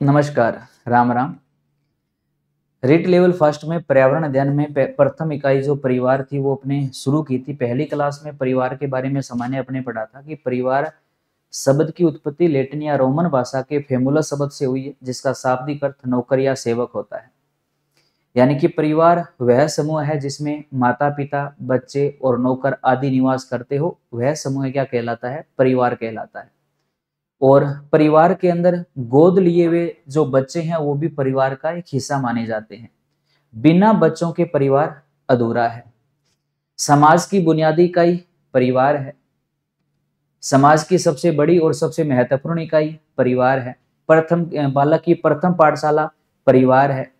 नमस्कार। Ram Ram. REET level first में पर्यावरण अध्ययन में प्रथम इकाई जो परिवार थी वो अपने शुरू की थी। पहली क्लास में परिवार के बारे में सामान्य अपने पढ़ा था कि परिवार शब्द की उत्पत्ति लैटिन या रोमन भाषा के फेमुलस शब्द से हुई है, जिसका शाब्दिक अर्थ नौकर या सेवक होता है। यानी कि परिवार वह समूह है जिसमें माता पिता, बच्चे और नौकर आदि निवास करते हो। वह समूह क्या कहलाता है? परिवार कहलाता है। और परिवार के अंदर गोद लिए हुए जो बच्चे हैं वो भी परिवार का एक हिस्सा माने जाते हैं। बिना बच्चों के परिवार अधूरा है। समाज की बुनियादी इकाई परिवार है। समाज की सबसे बड़ी और सबसे महत्वपूर्ण इकाई परिवार है। प्रथम बालक की प्रथम पाठशाला परिवार है।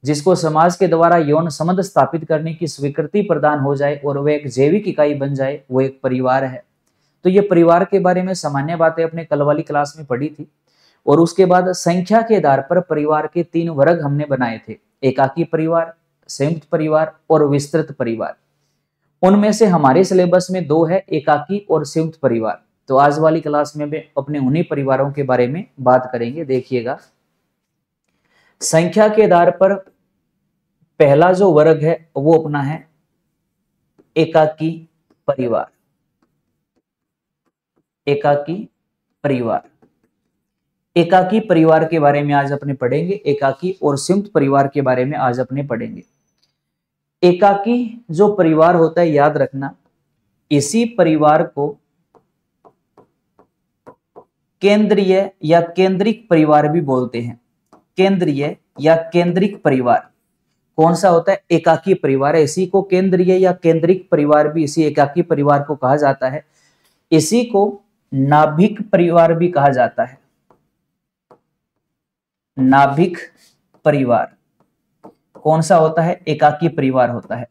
जिसको समाज के द्वारा यौन संबंध स्थापित करने की स्वीकृति प्रदान हो जाए और वह एक जैविक इकाई बन जाए, वो एक परिवार है। तो ये परिवार के बारे में सामान्य बातें अपने कल वाली क्लास में पढ़ी थी। और उसके बाद संख्या के आधार पर परिवार के 3 वर्ग हमने बनाए थे: एकाकी परिवार, संयुक्त परिवार और विस्तृत परिवार। उनमें से हमारे सिलेबस में 2 है, एकाकी और संयुक्त परिवार। तो आज वाली क्लास में भी अपने उन्हीं परिवारों के बारे में बात करेंगे। देखिएगा, संख्या के आधार पर पहला जो वर्ग है वो अपना है एकाकी परिवार। एकाकी परिवार, एकाकी परिवार के बारे में आज अपने पढ़ेंगे। एकाकी और संयुक्त परिवार के बारे में आज अपने पढ़ेंगे। एकाकी जो परिवार होता है, याद रखना, इसी परिवार को केंद्रीय या केंद्रिक परिवार भी बोलते हैं। केंद्रीय या केंद्रिक परिवार कौन सा होता है? एकाकी परिवार है। इसी को केंद्रीय या केंद्रिक परिवार भी, इसी एकाकी परिवार को कहा जाता है। इसी को नाभिक परिवार भी कहा जाता है। नाभिक परिवार कौन सा होता है? एकाकी परिवार होता है।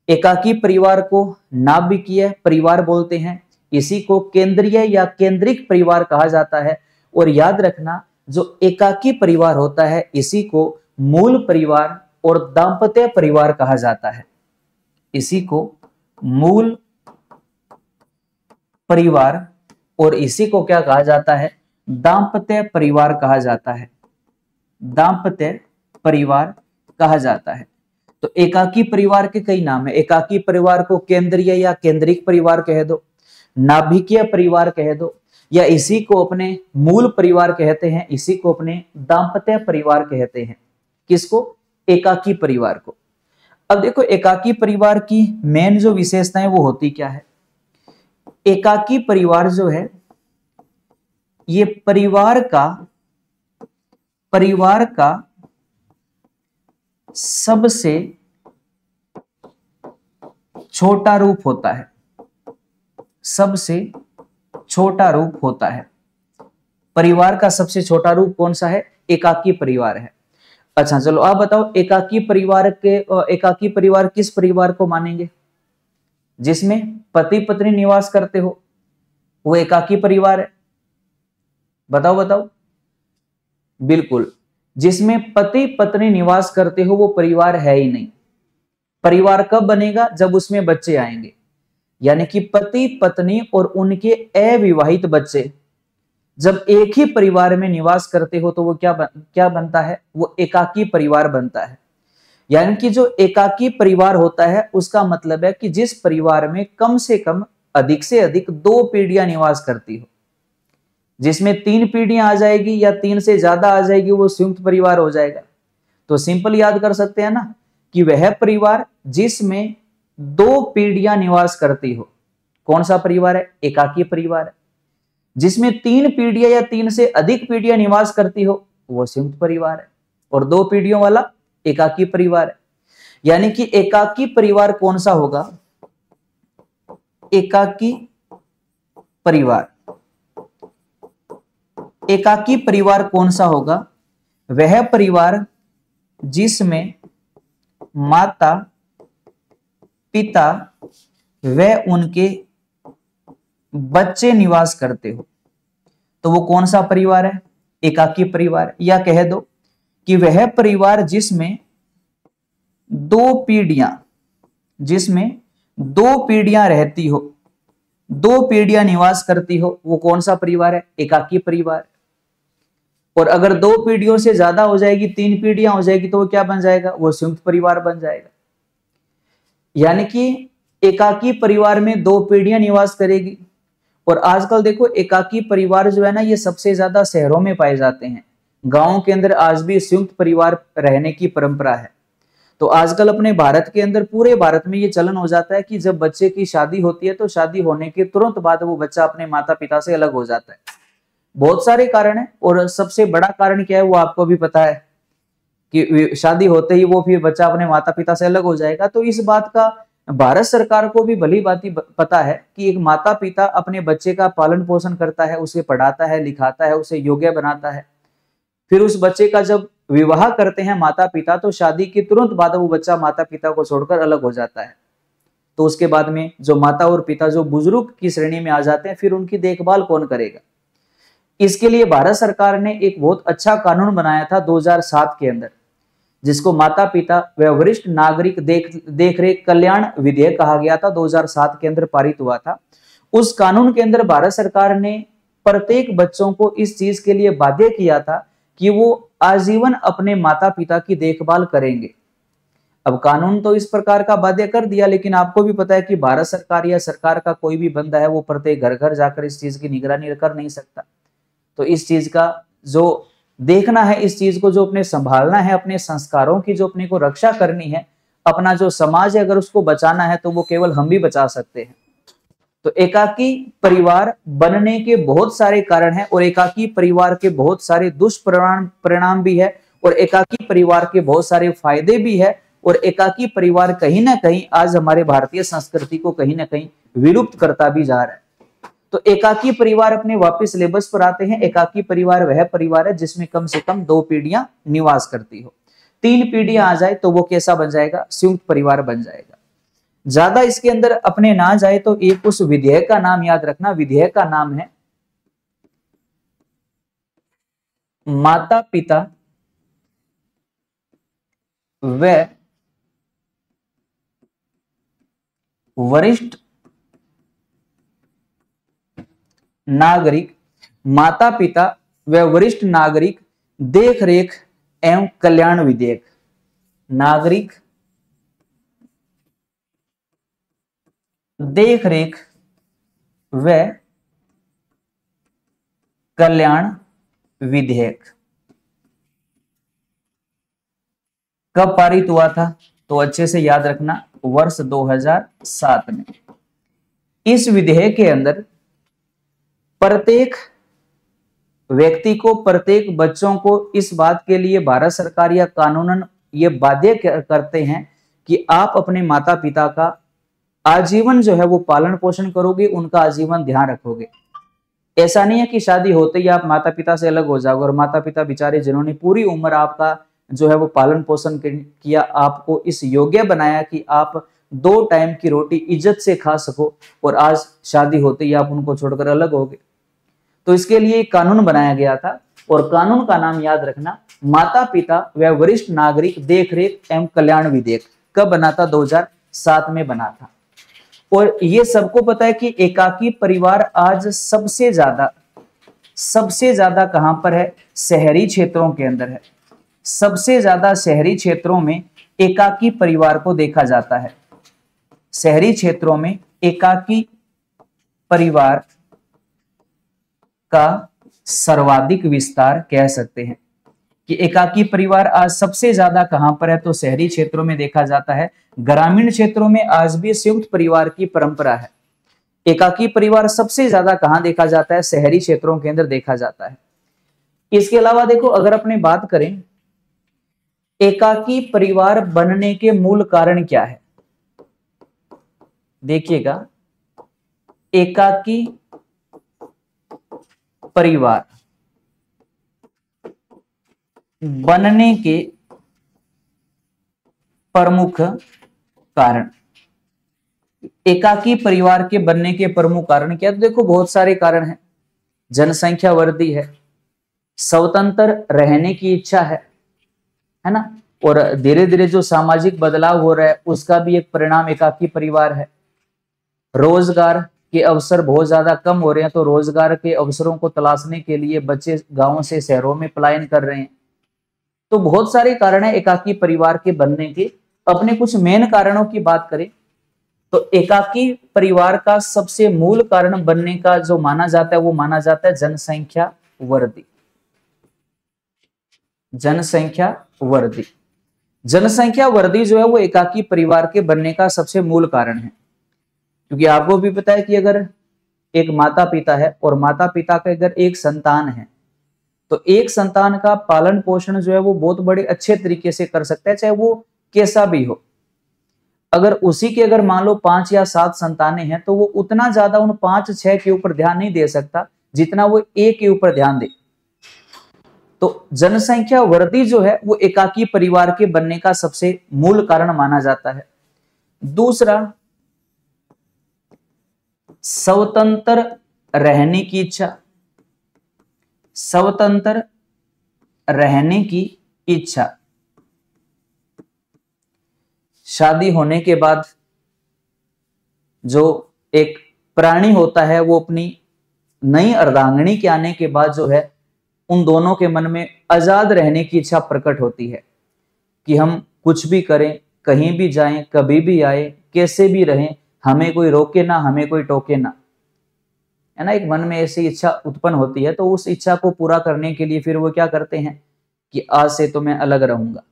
एकाकी परिवार को नाभिकीय परिवार बोलते हैं। इसी को केंद्रीय या केंद्रिक परिवार कहा जाता है। और याद रखना, जो एकाकी परिवार होता है इसी को मूल परिवार और दाम्पत्य परिवार कहा जाता है। इसी को मूल परिवार और इसी को क्या कहा जाता है? दाम्पत्य परिवार कहा जाता है। दाम्पत्य परिवार कहा जाता है। तो एकाकी परिवार के कई नाम है। एकाकी परिवार को केंद्रीय या केंद्रिक परिवार कह दो, नाभिकीय परिवार कह दो, या इसी को अपने मूल परिवार कहते हैं, इसी को अपने दाम्पत्य परिवार कहते हैं। किसको? एकाकी परिवार को। अब देखो, एकाकी परिवार की मेन जो विशेषताएं वो होती क्या है? एकाकी परिवार जो है ये परिवार का सबसे छोटा रूप होता है। सबसे छोटा रूप होता है। परिवार का सबसे छोटा रूप कौन सा है? एकाकी परिवार है। अच्छा, चलो आप बताओ, एकाकी परिवार किस परिवार को मानेंगे? जिसमें पति पत्नी निवास करते हो, वो एकाकी परिवार है। बताओ बताओ। बिल्कुल, जिसमें पति पत्नी निवास करते हो वो परिवार है ही नहीं। परिवार कब बनेगा? जब उसमें बच्चे आएंगे। यानी कि पति पत्नी और उनके अविवाहित बच्चे जब एक ही परिवार में निवास करते हो तो वो क्या बनता है? वो एकाकी परिवार बनता है। यानी कि जो एकाकी परिवार होता है उसका मतलब है कि जिस परिवार में कम से कम अधिक से अधिक 2 पीढ़ियां निवास करती हो। जिसमें 3 पीढ़ियां आ जाएगी या 3 से ज्यादा आ जाएगी वो संयुक्त परिवार हो जाएगा। तो सिंपल याद कर सकते हैं ना कि वह परिवार जिसमें 2 पीढ़ियां निवास करती हो, कौन सा परिवार है? एकाकी परिवार है। जिसमें 3 पीढ़ियां या 3 से अधिक पीढ़ियां निवास करती हो वो संयुक्त परिवार है। और 2 पीढ़ियों वाला एकाकी परिवार है। यानी कि एकाकी परिवार कौन सा होगा? एकाकी परिवार। एकाकी परिवार कौन सा होगा? वह परिवार जिसमें माता पिता व उनके बच्चे निवास करते हो, तो वो कौन सा परिवार है? एकाकी परिवार। या कह दो कि वह परिवार जिसमें 2 पीढ़ियां रहती हो, 2 पीढ़ियां निवास करती हो, वो कौन सा परिवार है? एकाकी परिवार। और अगर 2 पीढ़ियों से ज्यादा हो जाएगी, 3 पीढ़ियां हो जाएगी, तो वो क्या बन जाएगा, वो संयुक्त परिवार बन जाएगा। यानी कि एकाकी परिवार में 2 पीढ़ियां निवास करेगी। और आजकल देखो एकाकी परिवार जो है ना, ये सबसे ज्यादा शहरों में पाए जाते हैं। गांवों के अंदर आज भी संयुक्त परिवार रहने की परंपरा है। तो आजकल अपने भारत के अंदर, पूरे भारत में ये चलन हो जाता है कि जब बच्चे की शादी होती है तो शादी होने के तुरंत बाद वो बच्चा अपने माता पिता से अलग हो जाता है। बहुत सारे कारण है, और सबसे बड़ा कारण क्या है वो आपको भी पता है कि शादी होते ही वो फिर बच्चा अपने माता पिता से अलग हो जाएगा। तो इस बात का भारत सरकार को भी भली भांति पता है कि एक माता पिता अपने बच्चे का पालन पोषण करता है, उसे पढ़ाता है, लिखाता है, उसे योग्य बनाता है। फिर उस बच्चे का जब विवाह करते हैं माता पिता, तो शादी के तुरंत बाद वो बच्चा माता पिता को छोड़कर अलग हो जाता है। तो उसके बाद में जो माता और पिता जो बुजुर्ग की श्रेणी में आ जाते हैं, फिर उनकी देखभाल कौन करेगा। इसके लिए भारत सरकार ने एक बहुत अच्छा कानून बनाया था 2007 के अंदर, जिसको माता पिता व वरिष्ठ नागरिक देखरेख कल्याण विधेयक कहा गया था। 2007 के अंदर पारित हुआ था। उस कानून के अंदर भारत सरकार ने प्रत्येक बच्चों को इस चीज के लिए बाध्य किया था कि वो आजीवन अपने माता पिता की देखभाल करेंगे। अब कानून तो इस प्रकार का बाध्य कर दिया, लेकिन आपको भी पता है कि भारत सरकार या सरकार का कोई भी बंदा है वो प्रत्येक घर घर जाकर इस चीज की निगरानी कर नहीं सकता। तो इस चीज का जो देखना है, इस चीज को जो अपने संभालना है, अपने संस्कारों की जो अपने को रक्षा करनी है, अपना जो समाज है अगर उसको बचाना है तो वो केवल हम भी बचा सकते हैं। तो एकाकी परिवार बनने के बहुत सारे कारण हैं, और एकाकी परिवार के बहुत सारे दुष्परिणाम भी है, और एकाकी परिवार के बहुत सारे फायदे भी है। और एकाकी परिवार कहीं ना कहीं आज हमारे भारतीय संस्कृति को कहीं ना कहीं विलुप्त करता भी जा रहा है। तो एकाकी परिवार अपने वापस सिलेबस पर आते हैं। एकाकी परिवार वह परिवार है जिसमें कम से कम 2 पीढ़ियां निवास करती हो। 3 पीढ़ियां आ जाए तो वो कैसा बन जाएगा, संयुक्त परिवार बन जाएगा। ज्यादा इसके अंदर अपने ना जाए तो एक उस विधेयक का नाम याद रखना। विधेयक का नाम है माता पिता व वरिष्ठ नागरिक, माता पिता व वरिष्ठ नागरिक देखरेख एवं कल्याण विधेयक। नागरिक देखरेख व कल्याण विधेयक कब पारित हुआ था, तो अच्छे से याद रखना, वर्ष 2007 में। इस विधेयक के अंदर प्रत्येक व्यक्ति को, प्रत्येक बच्चों को इस बात के लिए भारत सरकार या कानूनन ये बाध्य करते हैं कि आप अपने माता पिता का आजीवन जो है वो पालन पोषण करोगे, उनका आजीवन ध्यान रखोगे। ऐसा नहीं है कि शादी होते ही आप माता पिता से अलग हो जाओगे, और माता पिता बेचारे जिन्होंने पूरी उम्र आपका जो है वो पालन पोषण किया, आपको इस योग्य बनाया कि आप 2 टाइम की रोटी इज्जत से खा सको, और आज शादी होते ही आप उनको छोड़कर अलग हो गए। तो इसके लिए एक कानून बनाया गया था, और कानून का नाम याद रखना, माता पिता व वरिष्ठ नागरिक देखरेख एवं कल्याण विधेयक। कब बना था, 2007 में बना था। और ये सबको पता है कि एकाकी परिवार आज सबसे ज्यादा कहां पर है, शहरी क्षेत्रों के अंदर है। सबसे ज्यादा शहरी क्षेत्रों में एकाकी परिवार को देखा जाता है। शहरी क्षेत्रों में एकाकी परिवार का सर्वाधिक विस्तार कह सकते हैं कि एकाकी परिवार आज सबसे ज्यादा कहां पर है, तो शहरी क्षेत्रों में देखा जाता है। ग्रामीण क्षेत्रों में आज भी संयुक्त परिवार की परंपरा है। एकाकी परिवार सबसे ज्यादा कहां देखा जाता है, शहरी क्षेत्रों के अंदर देखा जाता है। इसके अलावा देखो, अगर अपने बात करें एकाकी परिवार बनने के मूल कारण क्या है, देखिएगा, एकाकी परिवार बनने के प्रमुख कारण, एकाकी परिवार के बनने के प्रमुख कारण क्या है, तो देखो बहुत सारे कारण हैं। जनसंख्या वृद्धि है, स्वतंत्र रहने की इच्छा है ना, और धीरे धीरे जो सामाजिक बदलाव हो रहा है उसका भी एक परिणाम एकाकी परिवार है। रोजगार के अवसर बहुत ज्यादा कम हो रहे हैं, तो रोजगार के अवसरों को तलाशने के लिए बच्चे गांवों से शहरों में पलायन कर रहे हैं। तो बहुत सारे कारण है एकाकी परिवार के बनने के। अपने कुछ मेन कारणों की बात करें तो एकाकी परिवार का सबसे मूल कारण बनने का जो माना जाता है वो माना जाता है जनसंख्या वृद्धि। जनसंख्या वृद्धि, जनसंख्या वृद्धि जो है वो एकाकी परिवार के बनने का सबसे मूल कारण है। क्योंकि आपको भी पता है कि अगर एक माता पिता है और माता पिता का अगर एक संतान है तो एक संतान का पालन पोषण जो है वो बहुत बड़े अच्छे तरीके से कर सकता है, चाहे वो कैसा भी हो। अगर उसी के अगर मान लो 5 या 7 संतानें हैं तो वो उतना ज्यादा उन 5-6 के ऊपर ध्यान नहीं दे सकता जितना वो एक के ऊपर ध्यान दे। तो जनसंख्या वृद्धि जो है वो एकाकी परिवार के बनने का सबसे मूल कारण माना जाता है। दूसरा, स्वतंत्र रहने की इच्छा। स्वतंत्र रहने की इच्छा, शादी होने के बाद जो एक प्राणी होता है वो अपनी नई अर्धांगिनी के आने के बाद जो है उन दोनों के मन में आजाद रहने की इच्छा प्रकट होती है कि हम कुछ भी करें, कहीं भी जाएं, कभी भी आए, कैसे भी रहें, हमें कोई रोके ना, हमें कोई टोके ना, है ना। एक मन में ऐसी इच्छा उत्पन्न होती है। तो उस इच्छा को पूरा करने के लिए फिर वो क्या करते हैं कि आज से तो मैं अलग रहूंगा,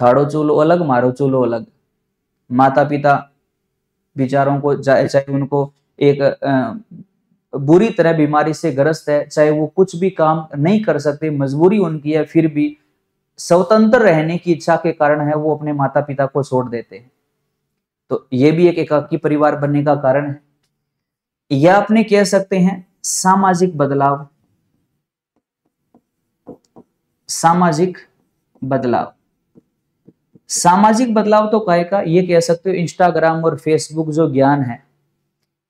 थाड़ो चूलो अलग, मारो चूलो अलग। माता पिता बेचारों को चाहे उनको एक बुरी तरह बीमारी से ग्रस्त है, चाहे वो कुछ भी काम नहीं कर सकते, मजबूरी उनकी है, फिर भी स्वतंत्र रहने की इच्छा के कारण है वो अपने माता पिता को छोड़ देते हैं। तो ये भी एक एकाकी परिवार बनने का कारण है। या अपने कह सकते हैं सामाजिक बदलाव। सामाजिक बदलाव, सामाजिक बदलाव तो काय का ये कह सकते हो इंस्टाग्राम और फेसबुक जो ज्ञान है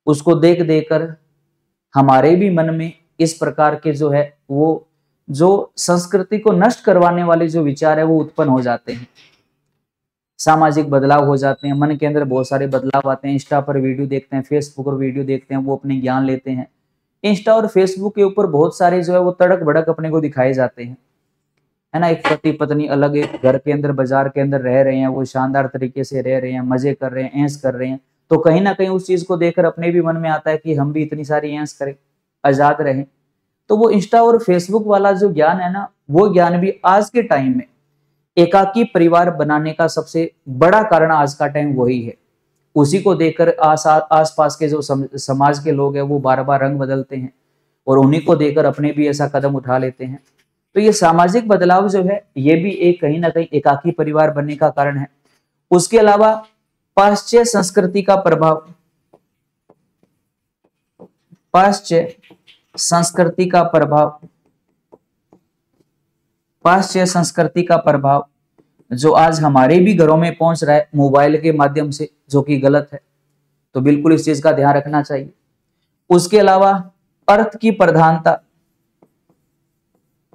उसको देख देकर हमारे भी मन में इस प्रकार के जो है वो जो संस्कृति को नष्ट करवाने वाले जो विचार है वो उत्पन्न हो जाते हैं। सामाजिक बदलाव हो जाते हैं, मन के अंदर बहुत सारे बदलाव आते हैं। इंस्टा पर वीडियो देखते हैं, फेसबुक पर वीडियो देखते हैं, वो अपने ज्ञान लेते हैं। इंस्टा और फेसबुक के ऊपर बहुत सारे जो है वो तड़क भड़क अपने को दिखाए जाते हैं, है ना। एक पति पत्नी अलग एक घर के अंदर बाजार के अंदर रह रहे हैं, वो शानदार तरीके से रह रहे हैं, मजे कर रहे हैं, ऐश कर रहे हैं। तो कहीं ना कहीं उस चीज को देखकर अपने भी मन में आता है कि हम भी इतनी सारी ऐश करें, आजाद रहें। तो वो इंस्टा और फेसबुक वाला जो ज्ञान है ना, वो ज्ञान भी आज के टाइम में एकाकी परिवार बनाने का सबसे बड़ा कारण आज का टाइम वही है। उसी को देखकर आस पास के जो समाज के लोग हैं वो बार बार रंग बदलते हैं और उन्हीं को देखकर अपने भी ऐसा कदम उठा लेते हैं। तो ये सामाजिक बदलाव जो है ये भी एक कहीं ना कहीं एकाकी परिवार बनने का कारण है। उसके अलावा पाश्चात्य संस्कृति का प्रभाव, पाश्चात्य संस्कृति का प्रभाव, पाश्चात्य संस्कृति का प्रभाव जो आज हमारे भी घरों में पहुंच रहा है मोबाइल के माध्यम से, जो कि गलत है। तो बिल्कुल इस चीज का ध्यान रखना चाहिए। उसके अलावा अर्थ की प्रधानता,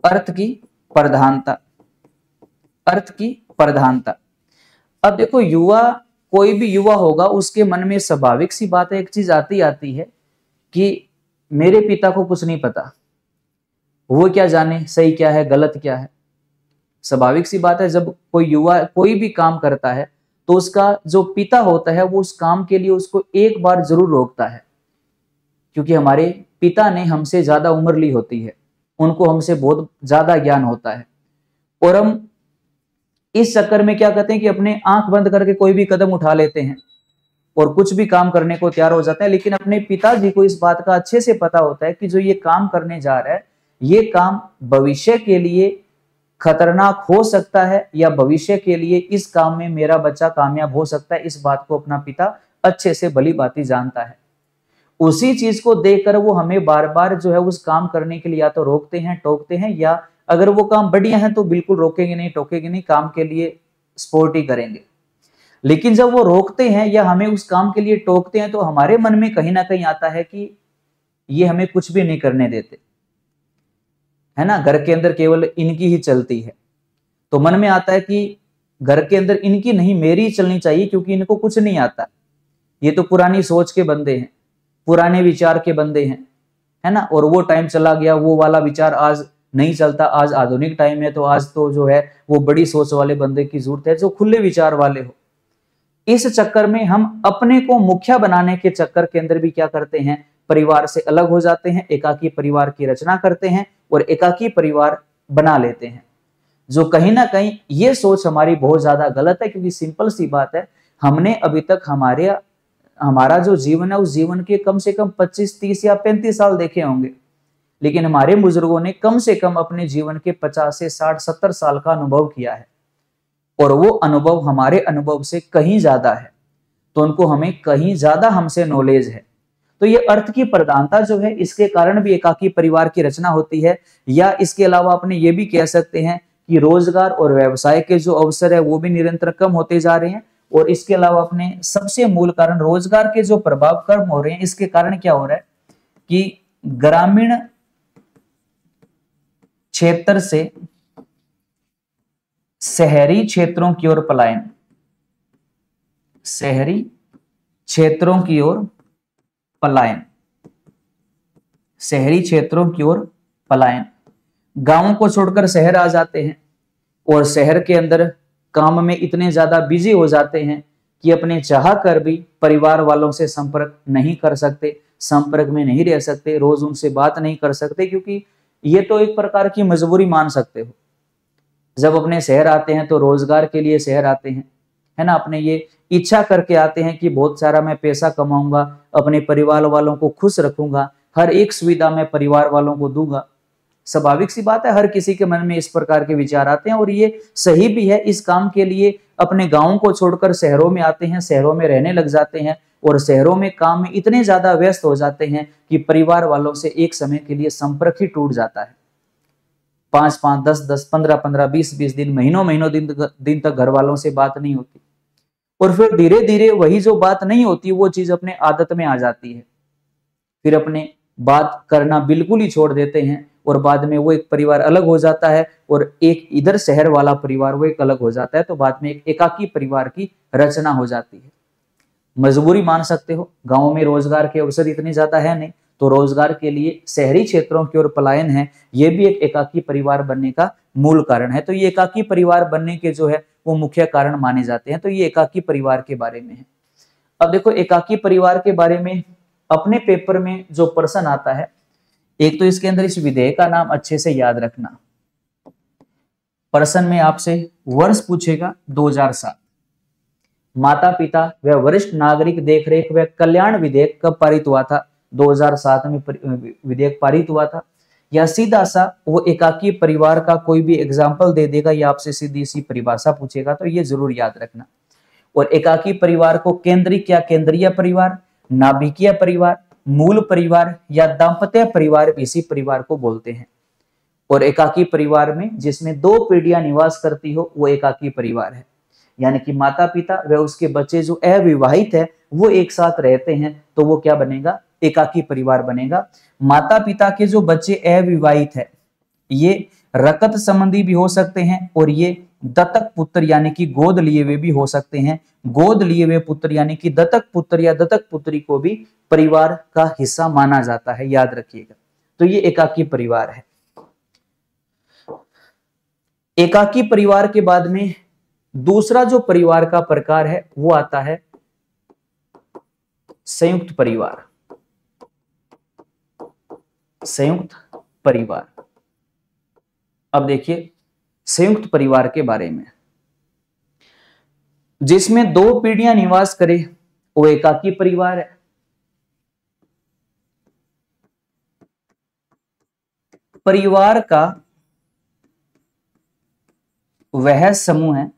अर्थ की प्रधानता, अर्थ की प्रधानता। अब देखो युवा, कोई भी युवा होगा उसके मन में स्वाभाविक सी बात है, एक चीज आती है कि मेरे पिता को कुछ नहीं पता, वो क्या जाने सही क्या है गलत क्या है। स्वाभाविक सी बात है, जब कोई युवा कोई भी काम करता है तो उसका जो पिता होता है वो उस काम के लिए उसको एक बार जरूर रोकता है, क्योंकि हमारे पिता ने हमसे ज्यादा उम्र ली होती है, उनको हमसे बहुत ज्यादा ज्ञान होता है। और हम इस चक्कर में क्या करते हैं कि अपने आंख बंद करके कोई भी कदम उठा लेते हैं और कुछ भी काम करने को तैयार हो जाते हैं। लेकिन अपने पिताजी को इस बात का अच्छे से पता होता है कि जो ये काम करने जा रहा है ये काम भविष्य के लिए खतरनाक हो सकता है या भविष्य के लिए इस काम में मेरा बच्चा कामयाब हो सकता है। इस बात को अपना पिता अच्छे से भली भांति जानता है। उसी चीज को देखकर वो हमें बार बार जो है उस काम करने के लिए या तो रोकते हैं, टोकते हैं, या अगर वो काम बढ़िया है तो बिल्कुल रोकेंगे नहीं, टोकेंगे नहीं, काम के लिए सपोर्ट ही करेंगे। लेकिन जब वो रोकते हैं या हमें उस काम के लिए टोकते हैं तो हमारे मन में कहीं ना कहीं आता है कि ये हमें कुछ भी नहीं करने देते, है ना। घर के अंदर केवल इनकी ही चलती है, तो मन में आता है कि घर के अंदर इनकी नहीं मेरी चलनी चाहिए, क्योंकि इनको कुछ नहीं आता, ये तो पुरानी सोच के बंदे हैं। पुराने विचार के बंदे हैं, है ना, और वो टाइम चला गया, वो वाला विचार आज नहीं चलता, आज आधुनिक टाइम है, तो आज तो जो है वो बड़ी सोच वाले बंदे की जरूरत है जो खुले विचार वाले हो। इस चक्कर में हम अपने को मुखिया बनाने के चक्कर के अंदर भी क्या करते हैं, परिवार से अलग हो जाते हैं, एकाकी परिवार की रचना करते हैं और एकाकी परिवार बना लेते हैं। जो कहीं ना कहीं ये सोच हमारी बहुत ज्यादा गलत है, क्योंकि सिंपल सी बात है, हमने अभी तक हमारा जो जीवन है उस जीवन के कम से कम 25, 30 या 35 साल देखे होंगे, लेकिन हमारे बुजुर्गों ने कम से कम अपने जीवन के 50 से 60, 70 साल का अनुभव किया है, और वो अनुभव हमारे अनुभव से कहीं ज्यादा है, तो उनको हमें कहीं ज्यादा हमसे नॉलेज है। तो ये अर्थ की प्रधानता जो है, इसके कारण भी एकाकी परिवार की रचना होती है। या इसके अलावा अपने ये भी कह सकते हैं कि रोजगार और व्यवसाय के जो अवसर है वो भी निरंतर कम होते जा रहे हैं, और इसके अलावा अपने सबसे मूल कारण रोजगार के जो प्रभाव कम हो रहे हैं, इसके कारण क्या हो रहा है कि ग्रामीण क्षेत्र से शहरी क्षेत्रों की ओर पलायन, शहरी क्षेत्रों की ओर पलायन, शहरी क्षेत्रों की ओर पलायन, गांवों को छोड़कर शहर आ जाते हैं और शहर के अंदर काम में इतने ज्यादा बिजी हो जाते हैं कि अपने चाह कर भी परिवार वालों से संपर्क नहीं कर सकते, संपर्क में नहीं रह सकते, रोज उनसे बात नहीं कर सकते, क्योंकि ये तो एक प्रकार की मजबूरी मान सकते हो। जब अपने शहर आते हैं तो रोजगार के लिए शहर आते हैं, है ना, अपने ये इच्छा करके आते हैं कि बहुत सारा मैं पैसा कमाऊंगा, अपने परिवार वालों को खुश रखूंगा, हर एक सुविधा मैं परिवार वालों को दूंगा। स्वाभाविक सी बात है, हर किसी के मन में इस प्रकार के विचार आते हैं और ये सही भी है। इस काम के लिए अपने गांवों को छोड़कर शहरों में आते हैं, शहरों में रहने लग जाते हैं और शहरों में काम में इतने ज्यादा व्यस्त हो जाते हैं कि परिवार वालों से एक समय के लिए संपर्क ही टूट जाता है। 5-5, 10-10, 15-15, 20-20 दिन, महीनों दिन तक घर वालों से बात नहीं होती, और फिर धीरे धीरे वही जो बात नहीं होती वो चीज अपने आदत में आ जाती है, फिर अपने बात करना बिल्कुल ही छोड़ देते हैं और बाद में वो एक परिवार अलग हो जाता है और एक इधर शहर वाला परिवार वो एक अलग हो जाता है, तो बाद में एक एकाकी परिवार की रचना हो जाती है। मजबूरी मान सकते हो, गांव में रोजगार के अवसर इतने ज्यादा है नहीं, तो रोजगार के लिए शहरी क्षेत्रों की ओर पलायन है, ये भी एक एकाकी परिवार बनने का मूल कारण है। तो ये एकाकी परिवार बनने के जो है वो मुख्य कारण माने जाते हैं। तो ये एकाकी परिवार के बारे में है। अब देखो, एकाकी परिवार के बारे में अपने पेपर में जो प्रश्न आता है, एक तो इसके अंदर इस विधेयक का नाम अच्छे से याद रखना। प्रश्न में आपसे वर्ष पूछेगा 2007। माता पिता व वरिष्ठ नागरिक देखरेख व कल्याण विधेयक कब पारित हुआ था? 2007 में विधेयक पारित हुआ था। या सीधा सा वो एकाकी परिवार का कोई भी एग्जाम्पल दे देगा या आपसे सीधी सी परिभाषा पूछेगा, तो ये जरूर याद रखना। और एकाकी परिवार को केंद्रीय या केंद्रीय परिवार, नाभिकीय परिवार, मूल परिवार या दाम्पत्य परिवार इसी परिवार को बोलते हैं। और एकाकी परिवार में जिसमें 2 पीढ़ियां निवास करती हो वो एकाकी परिवार है, यानी कि माता पिता व उसके बच्चे जो अविवाहित है वो एक साथ रहते हैं, तो वो क्या बनेगा? एकाकी परिवार बनेगा। माता पिता के जो बच्चे अविवाहित है ये रक्त संबंधी भी हो सकते हैं और ये दत्तक पुत्र यानी कि गोद लिए हुए भी हो सकते हैं। गोद लिए हुए पुत्र यानी कि दत्तक पुत्र या दत्तक पुत्री को भी परिवार का हिस्सा माना जाता है, याद रखिएगा। तो ये एकाकी परिवार है। एकाकी परिवार के बाद में दूसरा जो परिवार का प्रकार है वो आता है संयुक्त परिवार। संयुक्त परिवार। अब देखिए संयुक्त परिवार के बारे में, जिसमें 2 पीढ़ियां निवास करे वो एकाकी परिवार है। परिवार का वह समूह है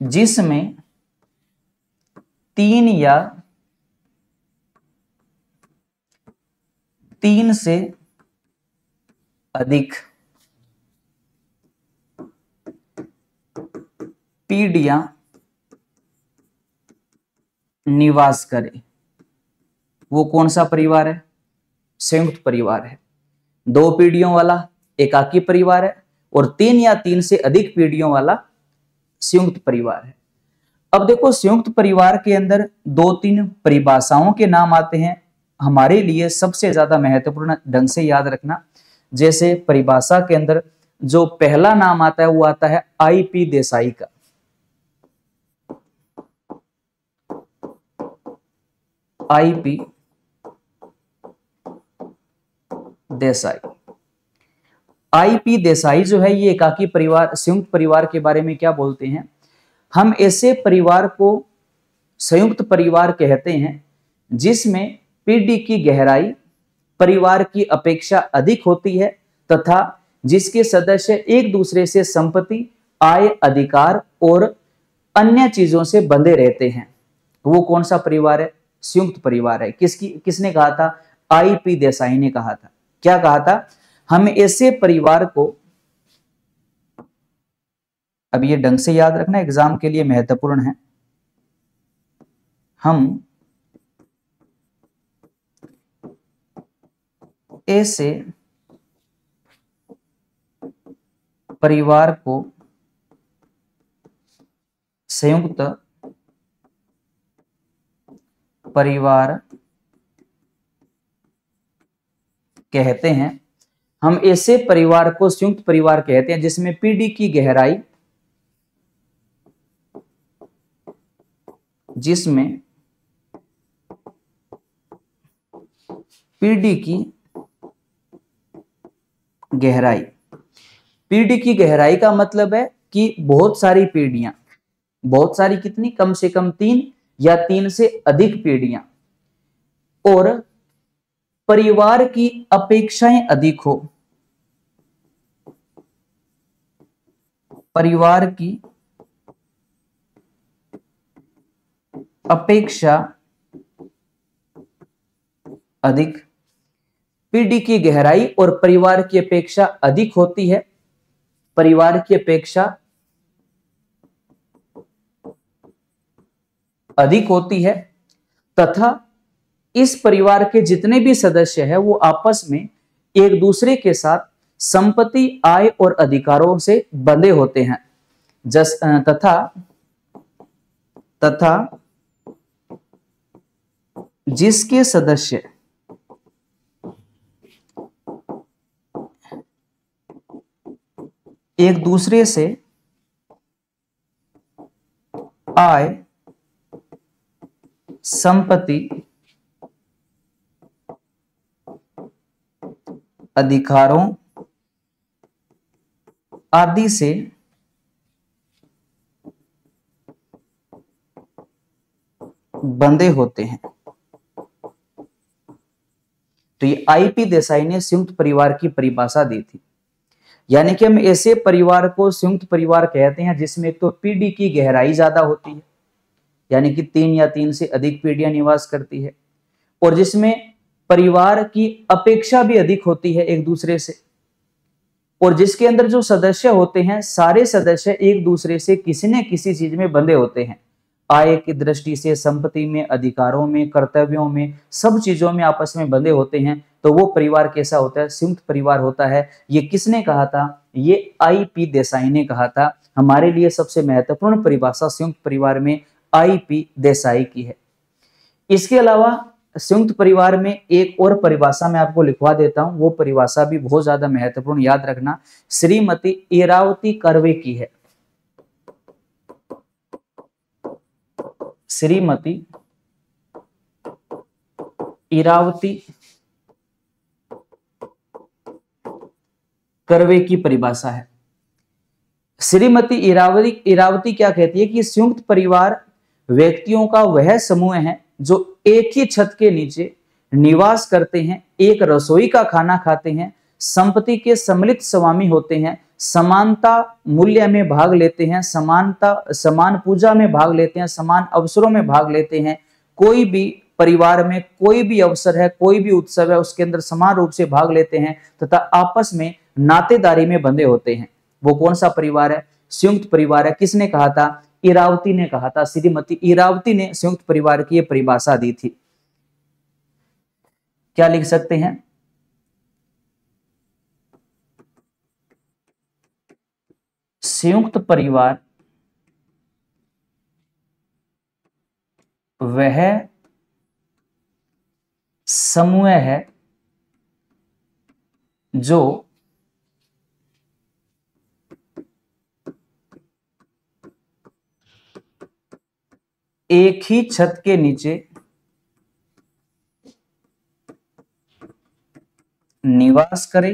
जिसमें 3 या 3 से अधिक पीढ़ियां निवास करें। वो कौन सा परिवार है? संयुक्त परिवार है। 2 पीढ़ियों वाला एकाकी परिवार है और 3 या 3 से अधिक पीढ़ियों वाला संयुक्त परिवार है। अब देखो संयुक्त परिवार के अंदर दो तीन परिभाषाओं के नाम आते हैं, हमारे लिए सबसे ज्यादा महत्वपूर्ण ढंग से याद रखना। जैसे परिभाषा के अंदर जो पहला नाम आता है वो आता है आईपी देसाई का। आईपी देसाई। आईपी देसाई जो है ये एकाकी परिवार संयुक्त परिवार के बारे में क्या बोलते हैं, हम ऐसे परिवार को संयुक्त परिवार कहते हैं जिसमें पीढ़ी की गहराई परिवार की अपेक्षा अधिक होती है तथा जिसके सदस्य एक दूसरे से संपत्ति, आय, अधिकार और अन्य चीजों से बंधे रहते हैं। वो कौन सा परिवार है? संयुक्त परिवार है। किसने कहा था? आईपी देसाई ने कहा था। क्या कहा था? हम ऐसे परिवार को, अब ये ढंग से याद रखना, एग्जाम के लिए महत्वपूर्ण है, हम ऐसे परिवार को संयुक्त परिवार कहते हैं। हम ऐसे परिवार को संयुक्त परिवार कहते हैं जिसमें पीढ़ी की गहराई, जिसमें पीढ़ी की गहराई, पीढ़ी की गहराई का मतलब है कि बहुत सारी पीढ़ियां, बहुत सारी कितनी? कम से कम 3 या 3 से अधिक पीढ़ियां, और परिवार की अपेक्षाएं अधिक हो, परिवार की अपेक्षा अधिक, पीढ़ी की गहराई और परिवार की अपेक्षा अधिक होती है, परिवार की अपेक्षा अधिक होती है तथा इस परिवार के जितने भी सदस्य हैं वो आपस में एक दूसरे के साथ संपत्ति, आय और अधिकारों से बंधे होते हैं। तथा जिसके सदस्य एक दूसरे से आय, संपत्ति, अधिकारों आदि से बंधे होते हैं। तो ये आईपी देसाई ने संयुक्त परिवार की परिभाषा दी थी। यानी कि हम ऐसे परिवार को संयुक्त परिवार कहते हैं जिसमें तो पीढ़ी की गहराई ज्यादा होती है, यानी कि 3 या 3 से अधिक पीढ़ियां निवास करती है, और जिसमें परिवार की अपेक्षा भी अधिक होती है एक दूसरे से, और जिसके अंदर जो सदस्य होते हैं सारे सदस्य एक दूसरे से किसी न किसी चीज में बंधे होते हैं, आय की दृष्टि से, संपत्ति में, अधिकारों में, कर्तव्यों में, सब चीजों में आपस में बंधे होते हैं। तो वो परिवार कैसा होता है? संयुक्त परिवार होता है। ये किसने कहा था? ये आईपी देसाई ने कहा था। हमारे लिए सबसे महत्वपूर्ण परिभाषा संयुक्त परिवार में आईपी देसाई की है। इसके अलावा संयुक्त परिवार में एक और परिभाषा मैं आपको लिखवा देता हूं, वो परिभाषा भी बहुत ज्यादा महत्वपूर्ण, याद रखना, श्रीमती इरावती कर्वे की है। श्रीमती इरावती कर्वे की परिभाषा है। श्रीमती इरावती क्या कहती है कि संयुक्त परिवार व्यक्तियों का वह समूह है जो एक ही छत के नीचे निवास करते हैं, एक रसोई का खाना खाते हैं, संपत्ति के सम्मिलित स्वामी होते हैं, समानता मूल्य में भाग लेते हैं, समान पूजा में भाग लेते हैं, समान अवसरों में भाग लेते हैं। कोई भी परिवार में कोई भी अवसर है, कोई भी उत्सव है, उसके अंदर समान रूप से भाग लेते हैं तथा आपस में नातेदारी में बंधे होते हैं। वो कौन सा परिवार है? संयुक्त परिवार है। किसने कहा था? इरावती ने कहा था। श्रीमती इरावती ने संयुक्त परिवार की परिभाषा दी थी। क्या लिख सकते हैं? संयुक्त परिवार वह समूह है जो एक ही छत के नीचे निवास करे,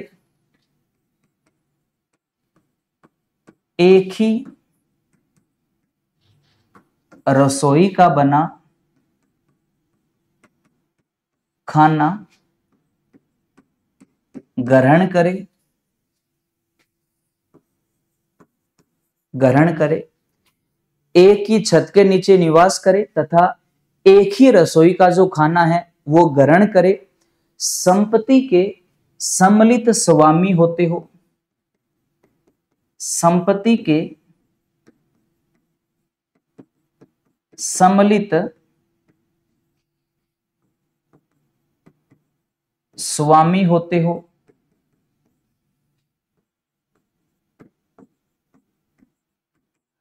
एक ही रसोई का बना खाना ग्रहण करे, एक ही छत के नीचे निवास करे तथा एक ही रसोई का जो खाना है वो ग्रहण करे, संपत्ति के सम्मिलित स्वामी होते हो, संपत्ति के सम्मिलित स्वामी होते हो,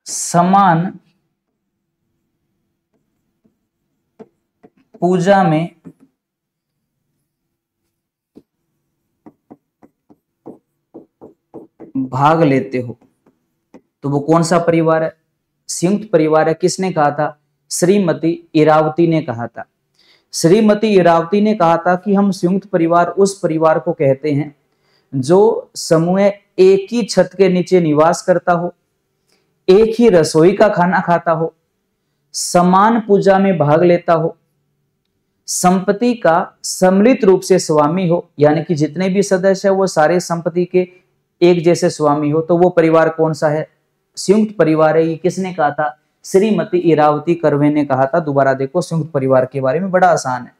समान पूजा में भाग लेते हो। तो वो कौन सा परिवार है? संयुक्त परिवार है। किसने कहा था? श्रीमती इरावती ने कहा था। श्रीमती इरावती ने कहा था कि हम संयुक्त परिवार उस परिवार को कहते हैं जो समूह एक ही छत के नीचे निवास करता हो, एक ही रसोई का खाना खाता हो, समान पूजा में भाग लेता हो, संपत्ति का सम्मिलित रूप से स्वामी हो, यानी कि जितने भी सदस्य है वो सारे संपत्ति के एक जैसे स्वामी हो। तो वो परिवार कौन सा है? संयुक्त परिवार है। ये किसने कहा था? श्रीमती इरावती कर्वे ने कहा था। दोबारा देखो संयुक्त परिवार के बारे में, बड़ा आसान है।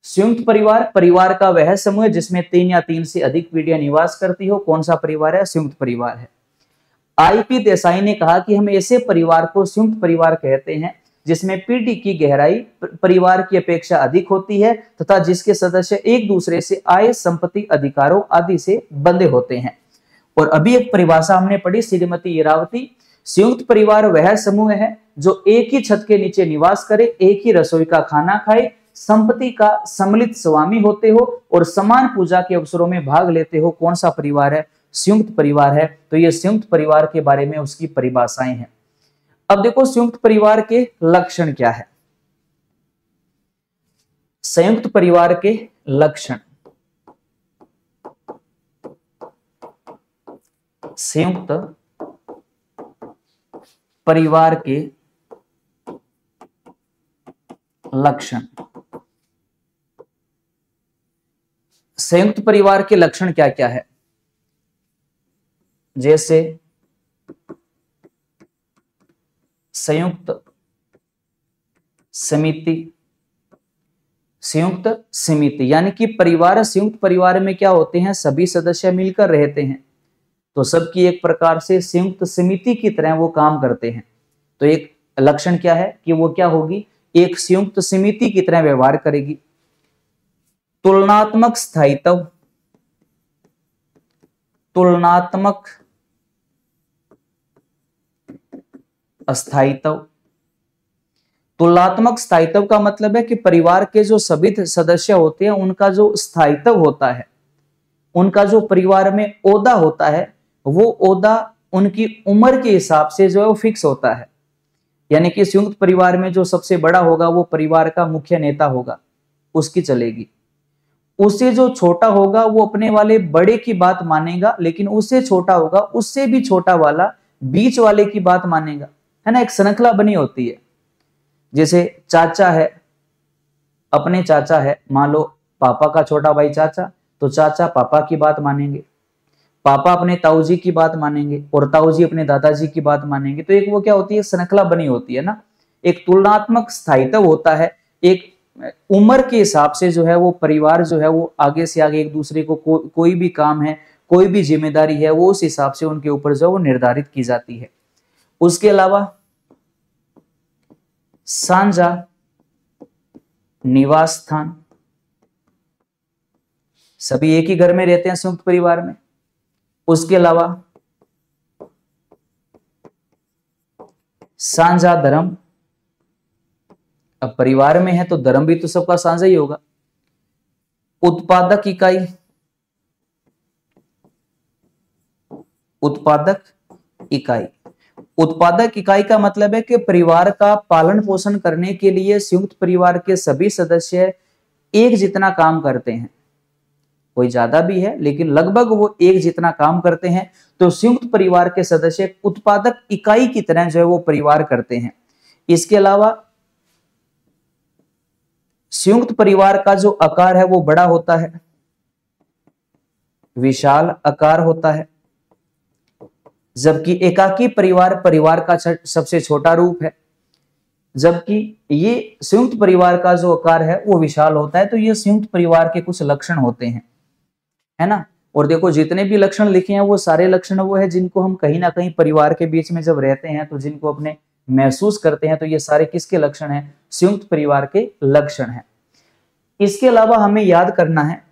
संयुक्त परिवार, परिवार का वह समूह जिसमें 3 या 3 से अधिक पीढ़ियां निवास करती हो। कौन सा परिवार है? संयुक्त परिवार है। आईपी देसाई ने कहा कि हम ऐसे परिवार को संयुक्त परिवार कहते हैं जिसमें पीढ़ी की गहराई परिवार की अपेक्षा अधिक होती है तथा जिसके सदस्य एक दूसरे से आय, संपत्ति, अधिकारों आदि से बंधे होते हैं। और अभी एक परिभाषा हमने पढ़ी श्रीमती इरावती, संयुक्त परिवार वह समूह है जो एक ही छत के नीचे निवास करे, एक ही रसोई का खाना खाए, संपत्ति का सम्मिलित स्वामी होते हो और समान पूजा के अवसरों में भाग लेते हो। कौन सा परिवार है? संयुक्त परिवार है। तो ये संयुक्त परिवार के बारे में उसकी परिभाषाएं हैं। अब देखो संयुक्त परिवार के लक्षण क्या है। संयुक्त परिवार के लक्षण, संयुक्त परिवार के लक्षण, संयुक्त परिवार के लक्षण क्या क्या है? जैसे संयुक्त समिति, संयुक्त समिति यानी कि परिवार, संयुक्त परिवार में क्या होते हैं? सभी सदस्य मिलकर रहते हैं, तो सबकी एक प्रकार से संयुक्त समिति की तरह वो काम करते हैं। तो एक लक्षण क्या है कि वो क्या होगी? एक संयुक्त समिति की तरह व्यवहार करेगी। तुलनात्मक स्थायित्व, तुलनात्मक अस्थायित्व। तुलनात्मक स्थायित्व का मतलब है कि परिवार के जो सभी सदस्य होते हैं उनका जो स्थायित्व होता है, उनका जो परिवार में ओहदा होता है, वो ओहदा उनकी उम्र के हिसाब से जो है वो फिक्स होता है। यानी कि संयुक्त परिवार में जो सबसे बड़ा होगा वो परिवार का मुख्य नेता होगा, उसकी चलेगी। उससे जो छोटा होगा वो अपने वाले बड़े की बात मानेगा, लेकिन उससे छोटा होगा उससे भी छोटा वाला बीच वाले की बात मानेगा, है ना। एक श्रृंखला बनी होती है। जैसे चाचा है, अपने चाचा है, मान लो पापा का छोटा भाई चाचा, तो चाचा पापा की बात मानेंगे, पापा अपने ताऊजी की बात मानेंगे और ताऊजी अपने दादाजी की बात मानेंगे। तो एक वो क्या होती है? श्रृंखला बनी होती है ना। एक तुलनात्मक स्थायित्व होता है। एक उम्र के हिसाब से जो है वो परिवार जो है वो आगे से आगे एक दूसरे को कोई भी काम है, कोई भी जिम्मेदारी है, वो उस हिसाब से उनके ऊपर जो वो निर्धारित की जाती है। उसके अलावा साझा निवास स्थान, सभी एक ही घर में रहते हैं संयुक्त परिवार में। उसके अलावा साझा धर्म अब परिवार में है तो धर्म भी तो सबका साझा ही होगा। उत्पादक इकाई, उत्पादक इकाई, उत्पादक इकाई का मतलब है कि परिवार का पालन पोषण करने के लिए संयुक्त परिवार के सभी सदस्य एक जितना काम करते हैं। कोई ज्यादा भी है लेकिन लगभग वो एक जितना काम करते हैं, तो संयुक्त परिवार के सदस्य उत्पादक इकाई की तरह जो है वो परिवार करते हैं। इसके अलावा संयुक्त परिवार का जो आकार है वो बड़ा होता है, विशाल आकार होता है, जबकि एकाकी परिवार परिवार का सबसे छोटा रूप है। जबकि ये संयुक्त परिवार का जो आकार है वो विशाल होता है। तो ये संयुक्त परिवार के कुछ लक्षण होते हैं, है ना। और देखो जितने भी लक्षण लिखे हैं वो सारे लक्षण वो है जिनको हम कहीं ना कहीं परिवार के बीच में जब रहते हैं तो जिनको अपने महसूस करते हैं, तो ये सारे किसके लक्षण हैं? संयुक्त परिवार के लक्षण हैं। इसके अलावा हमें याद करना है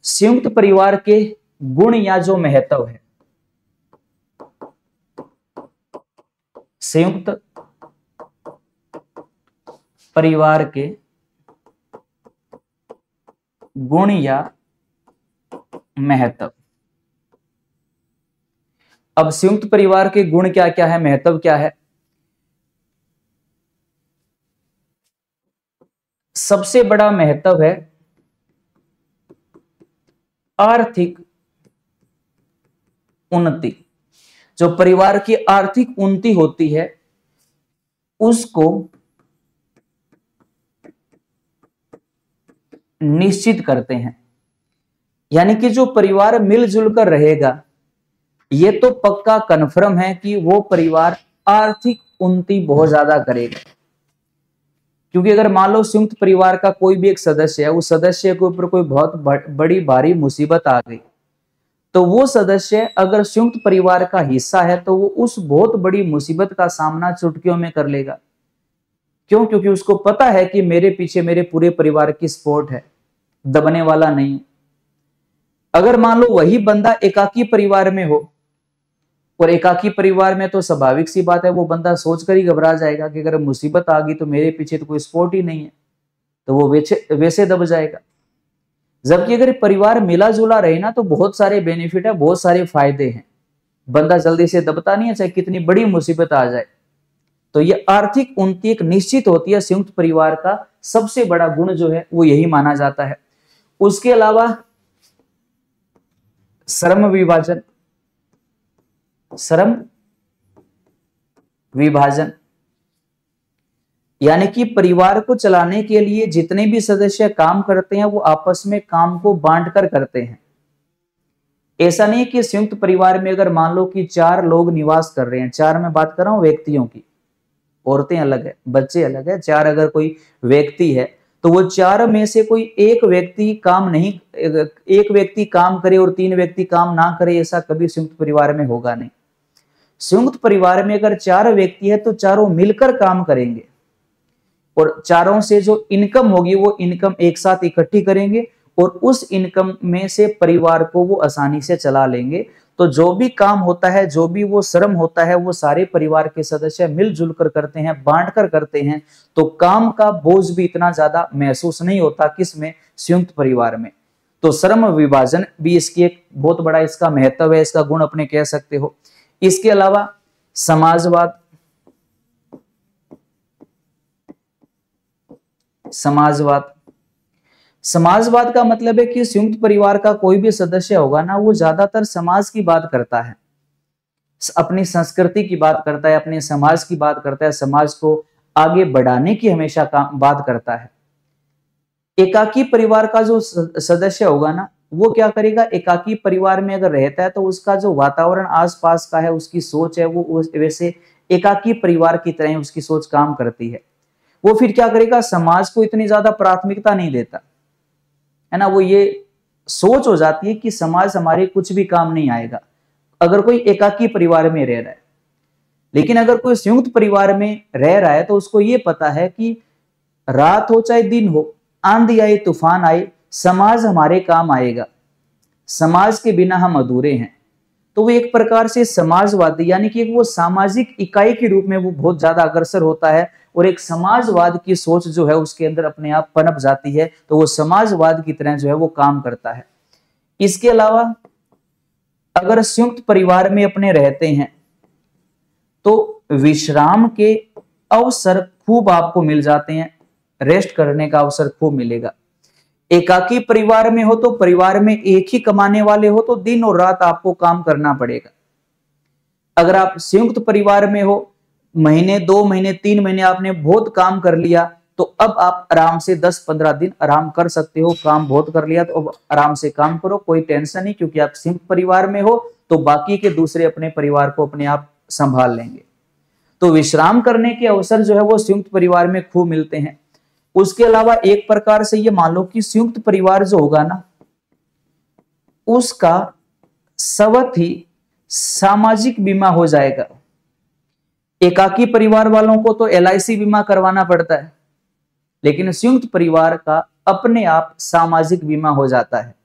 संयुक्त परिवार के गुण या जो महत्व है। संयुक्त परिवार के गुण या महत्व। अब संयुक्त परिवार के गुण क्या क्या है, महत्व क्या है? सबसे बड़ा महत्व है आर्थिक उन्नति। जो परिवार की आर्थिक उन्नति होती है उसको निश्चित करते हैं। यानी कि जो परिवार मिलजुल कर रहेगा ये तो पक्का कन्फर्म है कि वो परिवार आर्थिक उन्नति बहुत ज्यादा करेगा। क्योंकि अगर मान लो संयुक्त परिवार का कोई भी एक सदस्य है, उस सदस्य के ऊपर कोई बहुत बड़ी भारी मुसीबत आ गई, तो वो सदस्य अगर संयुक्त परिवार का हिस्सा है तो वो उस बहुत बड़ी मुसीबत का सामना चुटकियों में कर लेगा। क्यों? क्योंकि उसको पता है कि मेरे पीछे मेरे पूरे परिवार की सपोर्ट है, दबने वाला नहीं। अगर मान लो वही बंदा एकाकी परिवार में हो, और एकाकी परिवार में तो स्वाभाविक सी बात है वो बंदा सोचकर ही घबरा जाएगा कि अगर मुसीबत आ गई तो मेरे पीछे तो कोई सपोर्ट ही नहीं है, तो वो वैसे दब जाएगा। जबकि अगर परिवार मिला जुला रहे ना तो बहुत सारे बेनिफिट है, बहुत सारे फायदे हैं। बंदा जल्दी से दबता नहीं है चाहे कितनी बड़ी मुसीबत आ जाए। तो ये आर्थिक उन्नति एक निश्चित होती है। संयुक्त परिवार का सबसे बड़ा गुण जो है वो यही माना जाता है। उसके अलावा श्रम विभाजन, श्रम विभाजन यानी कि परिवार को चलाने के लिए जितने भी सदस्य काम करते हैं वो आपस में काम को बांटकर करते हैं। ऐसा नहीं कि संयुक्त परिवार में अगर मान लो कि 4 लोग निवास कर रहे हैं, 4 में बात कर रहा हूं व्यक्तियों की, औरतें अलग है, बच्चे अलग है, 4 अगर कोई व्यक्ति है तो वो 4 में से कोई एक व्यक्ति काम नहीं, एक व्यक्ति काम करे और 3 व्यक्ति काम ना करे, ऐसा कभी संयुक्त परिवार में होगा नहीं। संयुक्त परिवार में अगर 4 व्यक्ति है तो चारों मिलकर काम करेंगे और चारों से जो इनकम होगी वो इनकम एक साथ इकट्ठी करेंगे और उस इनकम में से परिवार को वो आसानी से चला लेंगे। तो जो भी काम होता है, जो भी वो श्रम होता है, वो सारे परिवार के सदस्य मिलजुल कर करते हैं, बांट कर करते हैं। तो काम का बोझ भी इतना ज्यादा महसूस नहीं होता किसमें? संयुक्त परिवार में। तो श्रम विभाजन भी इसकी एक बहुत बड़ा इसका महत्व है, इसका गुण अपने कह सकते हो। इसके अलावा समाजवाद, समाजवाद, समाजवाद का मतलब है कि संयुक्त परिवार का कोई भी सदस्य होगा ना वो ज्यादातर समाज की बात करता है, अपनी संस्कृति की बात करता है, अपने समाज की बात करता है, समाज को आगे बढ़ाने की हमेशा बात करता है। एकाकी परिवार का जो सदस्य होगा ना वो क्या करेगा? एकाकी परिवार में अगर रहता है तो उसका जो वातावरण आसपास का है, उसकी सोच है वो वैसे एकाकी परिवार की तरह उसकी सोच काम करती है। वो फिर क्या करेगा? समाज को इतनी ज्यादा प्राथमिकता नहीं देता है ना। वो ये सोच हो जाती है कि समाज हमारे कुछ भी काम नहीं आएगा अगर कोई एकाकी परिवार में रह रहा है। लेकिन अगर कोई संयुक्त परिवार में रह रहा है तो उसको ये पता है कि रात हो चाहे दिन हो, आंधी आए तूफान आए, समाज हमारे काम आएगा, समाज के बिना हम अधूरे हैं। तो वो एक प्रकार से समाजवादी यानी कि वो सामाजिक इकाई के रूप में वो बहुत ज्यादा अग्रसर होता है और एक समाजवाद की सोच जो है उसके अंदर अपने आप पनप जाती है, तो वो समाजवाद की तरह जो है वो काम करता है। इसके अलावा अगर संयुक्त परिवार में अपने रहते हैं तो विश्राम के अवसर खूब आपको मिल जाते हैं, रेस्ट करने का अवसर खूब मिलेगा। एकाकी परिवार में हो तो परिवार में एक ही कमाने वाले हो तो दिन और रात आपको काम करना पड़ेगा। अगर आप संयुक्त परिवार में हो, महीने 2 महीने 3 महीने आपने बहुत काम कर लिया तो अब आप आराम से 10-15 दिन आराम कर सकते हो। काम बहुत कर लिया तो अब आराम से काम करो, कोई टेंशन नहीं, क्योंकि आप संयुक्त परिवार में हो तो बाकी के दूसरे अपने परिवार को अपने आप संभाल लेंगे। तो विश्राम करने के अवसर जो है वो संयुक्त परिवार में खूब मिलते हैं। उसके अलावा एक प्रकार से ये मान लो कि संयुक्त परिवार जो होगा ना उसका स्वतः ही सामाजिक बीमा हो जाएगा। एकाकी परिवार वालों को तो LIC बीमा करवाना पड़ता है, लेकिन संयुक्त परिवार का अपने आप सामाजिक बीमा हो जाता है।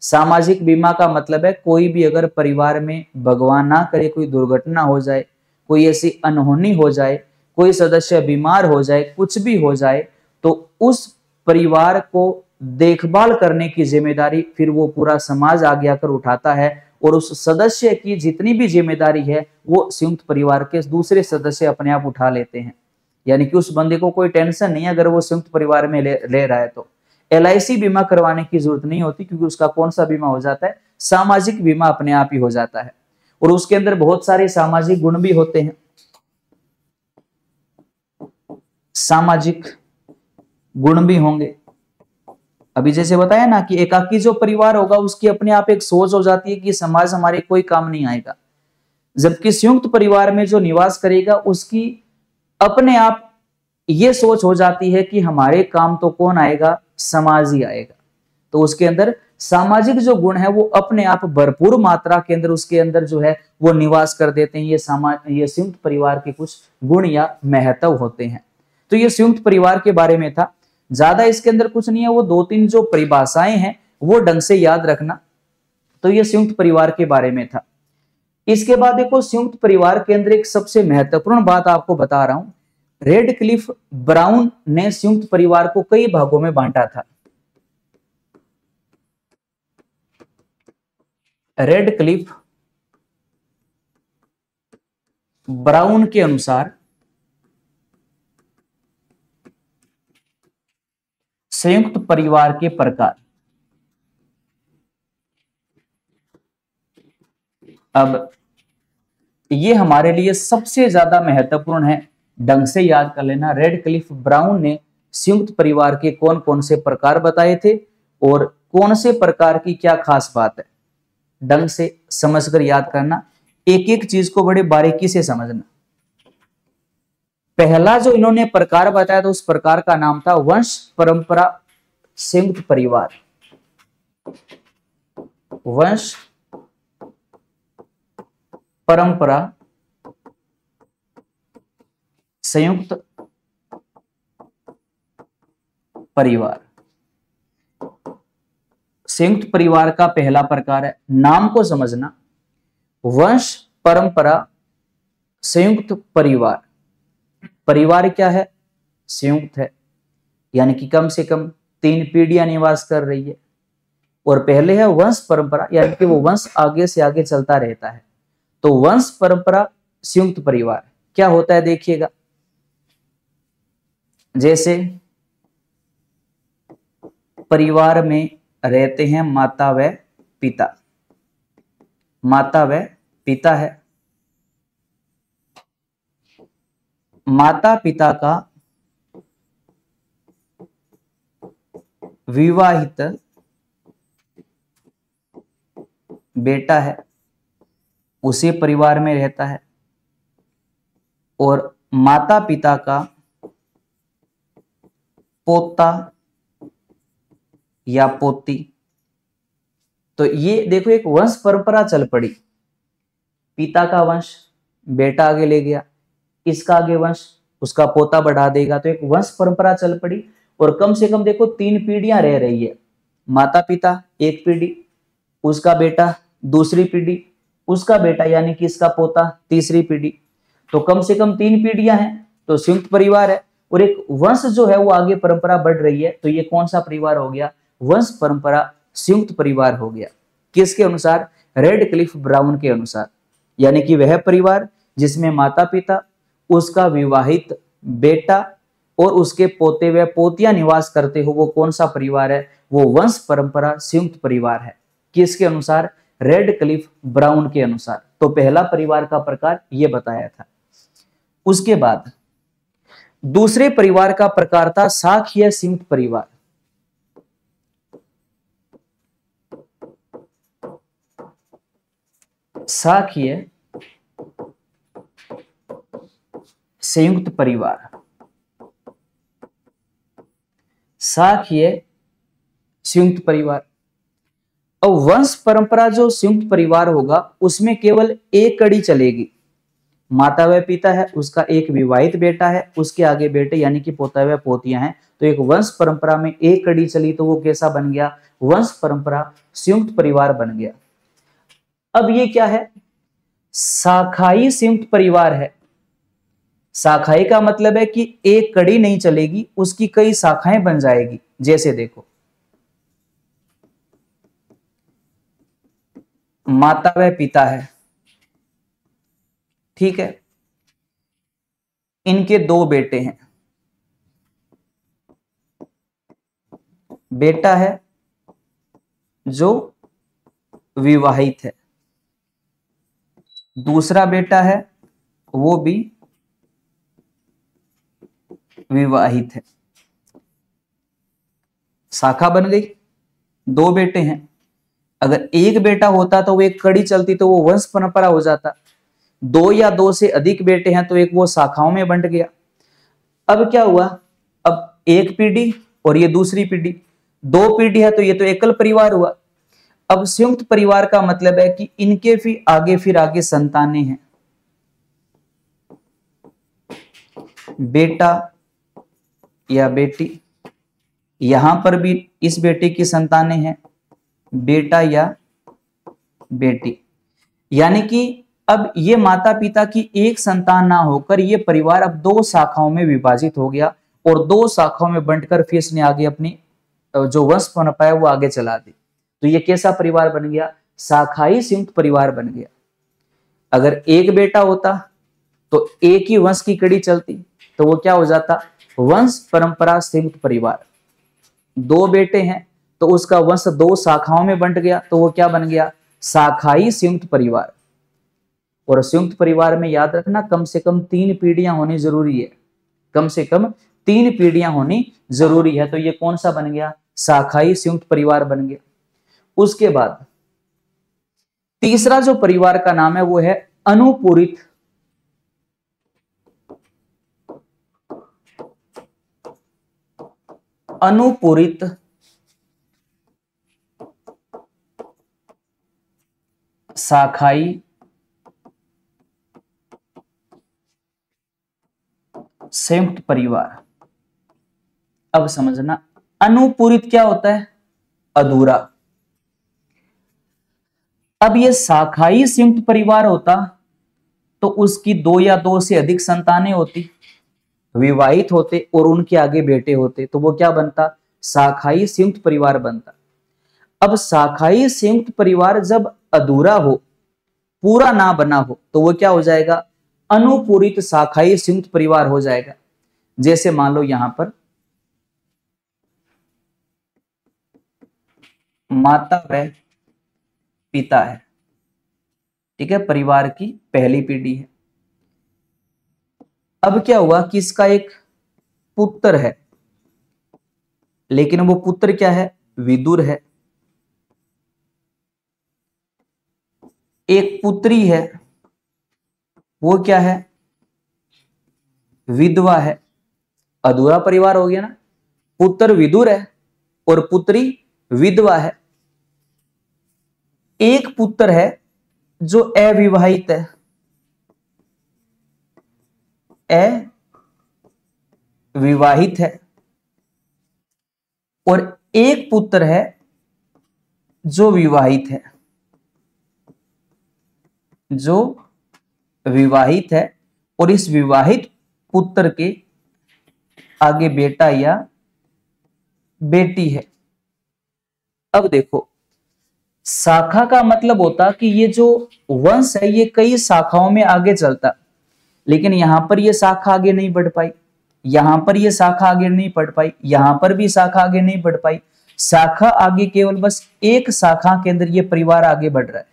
सामाजिक बीमा का मतलब है कोई भी अगर परिवार में भगवान ना करे कोई दुर्घटना हो जाए, कोई ऐसी अनहोनी हो जाए, कोई सदस्य बीमार हो जाए, कुछ भी हो जाए, तो उस परिवार को देखभाल करने की जिम्मेदारी फिर वो पूरा समाज आगे आकर उठाता है और उस सदस्य की जितनी भी जिम्मेदारी है वो संयुक्त परिवार के दूसरे सदस्य अपने आप उठा लेते हैं। यानी कि उस बंदे को कोई टेंशन नहीं है अगर वो संयुक्त परिवार में ले रहा है तो LIC बीमा करवाने की जरूरत नहीं होती, क्योंकि उसका कौन सा बीमा हो जाता है, सामाजिक बीमा अपने आप ही हो जाता है। और उसके अंदर बहुत सारे सामाजिक गुण भी होते हैं। सामाजिक गुण भी होंगे। अभी जैसे बताया ना कि एकाकी जो परिवार होगा उसकी अपने आप एक सोच हो जाती है कि समाज हमारे कोई काम नहीं आएगा, जबकि संयुक्त परिवार में जो निवास करेगा उसकी अपने आप ये सोच हो जाती है कि हमारे काम तो कौन आएगा, समाज ही आएगा। तो उसके अंदर सामाजिक जो गुण है वो अपने आप भरपूर मात्रा के अंदर उसके अंदर जो है वो निवास कर देते हैं। ये संयुक्त परिवार के कुछ गुण या महत्व होते हैं। तो ये संयुक्त परिवार के बारे में था, ज्यादा इसके अंदर कुछ नहीं है। वो 2-3 जो परिभाषाएं हैं वो ढंग से याद रखना। तो ये संयुक्त परिवार के बारे में था। इसके बाद देखो संयुक्त परिवार के अंदर एक सबसे महत्वपूर्ण बात आपको बता रहा हूं। रेडक्लिफ ब्राउन ने संयुक्त परिवार को कई भागों में बांटा था। रेडक्लिफ ब्राउन के अनुसार संयुक्त परिवार के प्रकार। अब ये हमारे लिए सबसे ज्यादा महत्वपूर्ण है, ढंग से याद कर लेना। रेडक्लिफ ब्राउन ने संयुक्त परिवार के कौन कौन से प्रकार बताए थे और कौन से प्रकार की क्या खास बात है, ढंग से समझकर याद करना। एक एक चीज को बड़े बारीकी से समझना। पहला जो इन्होंने प्रकार बताया था उस प्रकार का नाम था वंश परंपरा संयुक्त परिवार। वंश परंपरा संयुक्त परिवार। संयुक्त परिवार का पहला प्रकार है, नाम को समझना, वंश परंपरा संयुक्त परिवार। परिवार क्या है, संयुक्त है, यानी कि कम से कम 3 पीढ़ियां निवास कर रही है। और पहले है वंश परंपरा, यानी कि वो वंश आगे से आगे चलता रहता है। तो वंश परंपरा संयुक्त परिवार क्या होता है देखिएगा। जैसे परिवार में रहते हैं माता व पिता, माता व पिता है, माता पिता का विवाहित बेटा है, उसी परिवार में रहता है, और माता पिता का पोता या पोती। तो ये देखो एक वंश परंपरा चल पड़ी। पिता का वंश बेटा आगे ले गया, इसका आगे वंश उसका पोता बढ़ा देगा, तो एक वंश परंपरा चल पड़ी। और कम से कम देखो 3 पीढ़ियां रह रही है, माता पिता एक पीढ़ी, उसका बेटा दूसरी पीढ़ी, उसका बेटा यानी कि इसका पोता, तीसरी पीढ़ी। तो कम से कम 3 पीढ़ियां हैं, तो संयुक्त परिवार है। और एक वंश जो है वो आगे परंपरा बढ़ रही है, तो ये कौन सा परिवार हो गया? वंश परंपरा संयुक्त परिवार हो गया। किसके अनुसार? रेडक्लिफ ब्राउन के अनुसार। यानी कि वह परिवार जिसमें माता पिता, उसका विवाहित बेटा और उसके पोते व पोतियां निवास करते हो, वो कौन सा परिवार है? वो वंश परंपरा संयुक्त परिवार है। किसके अनुसार? रेडक्लिफ ब्राउन के अनुसार। तो पहला परिवार का प्रकार ये बताया था। उसके बाद दूसरे परिवार का प्रकार था शाखीय संयुक्त परिवार। शाखीय संयुक्त परिवार। शाखीय संयुक्त परिवार। अब वंश परंपरा जो संयुक्त परिवार होगा उसमें केवल एक कड़ी चलेगी। माता व पिता है, उसका एक विवाहित बेटा है, उसके आगे बेटे यानी कि पोता व पोतियां हैं। तो एक वंश परंपरा में एक कड़ी चली, तो वो कैसा बन गया? वंश परंपरा संयुक्त परिवार बन गया। अब ये क्या है? शाखाई संयुक्त परिवार है। शाखाई का मतलब है कि एक कड़ी नहीं चलेगी, उसकी कई शाखाएं बन जाएगी। जैसे देखो, माता व पिता है, ठीक है, इनके 2 बेटे हैं। बेटा है जो विवाहित है, दूसरा बेटा है वो भी विवाहित है। शाखा बन गई, 2 बेटे हैं। अगर एक बेटा होता तो वो एक कड़ी चलती, तो वो वंश परंपरा हो जाता। 2 या 2 से अधिक बेटे हैं तो एक वो शाखाओं में बंट गया। अब क्या हुआ? अब एक पीढ़ी और ये दूसरी पीढ़ी, 2 पीढ़ी है तो ये तो एकल परिवार हुआ। अब संयुक्त परिवार का मतलब है कि इनके फिर आगे संतानें हैं। बेटा या बेटी, यहां पर भी इस बेटे की संतानें हैं, बेटा या बेटी। यानी कि अब ये माता पिता की एक संतान ना होकर ये परिवार अब 2 शाखाओं में विभाजित हो गया और 2 शाखाओं में बंटकर फिर इसने आगे अपनी जो वंश परंपरा है वो आगे चला दी। तो ये कैसा परिवार बन गया? शाखाई संयुक्त परिवार बन गया। अगर एक बेटा होता तो एक ही वंश की कड़ी चलती, तो वो क्या हो जाता? वंश परंपरा संयुक्त परिवार। 2 बेटे हैं तो उसका वंश 2 शाखाओं में बंट गया, तो वो क्या बन गया? शाखाई संयुक्त परिवार। और संयुक्त परिवार में याद रखना कम से कम 3 पीढ़ियां होनी जरूरी है। कम से कम 3 पीढ़ियां होनी जरूरी है। तो ये कौन सा बन गया? शाखाई संयुक्त परिवार बन गया। उसके बाद तीसरा जो परिवार का नाम है वो है अनुपूरित अनुपूरित शाखाई संयुक्त परिवार। अब समझना, अनुपूरित क्या होता है? अधूरा। अब ये शाखाई संयुक्त परिवार होता तो उसकी 2 या 2 से अधिक संतानें होती, विवाहित होते और उनके आगे बेटे होते, तो वो क्या बनता? शाखाई संयुक्त परिवार बनता। अब शाखाई संयुक्त परिवार जब अधूरा हो, पूरा ना बना हो, तो वो क्या हो जाएगा? अनुपूरित शाखाई संयुक्त परिवार हो जाएगा। जैसे मान लो यहां पर माता व पिता है, ठीक है, परिवार की पहली पीढ़ी है। अब क्या हुआ कि इसका एक पुत्र है, लेकिन वो पुत्र क्या है? विदुर है। एक पुत्री है, वो क्या है? विधवा है। अधूरा परिवार हो गया ना। पुत्र विदुर है और पुत्री विधवा है। एक पुत्र है जो अविवाहित है, अविवाहित है, और एक पुत्र है जो विवाहित है। जो विवाहित है और इस विवाहित पुत्र के आगे बेटा या बेटी है। अब देखो, शाखा का मतलब होता कि ये जो वंश है ये कई शाखाओं में आगे चलता, लेकिन यहां पर ये शाखा आगे नहीं बढ़ पाई, यहां पर ये शाखा आगे नहीं बढ़ पाई, यहां पर भी शाखा आगे नहीं बढ़ पाई। शाखा आगे केवल बस एक शाखा के अंदर ये परिवार आगे बढ़ रहा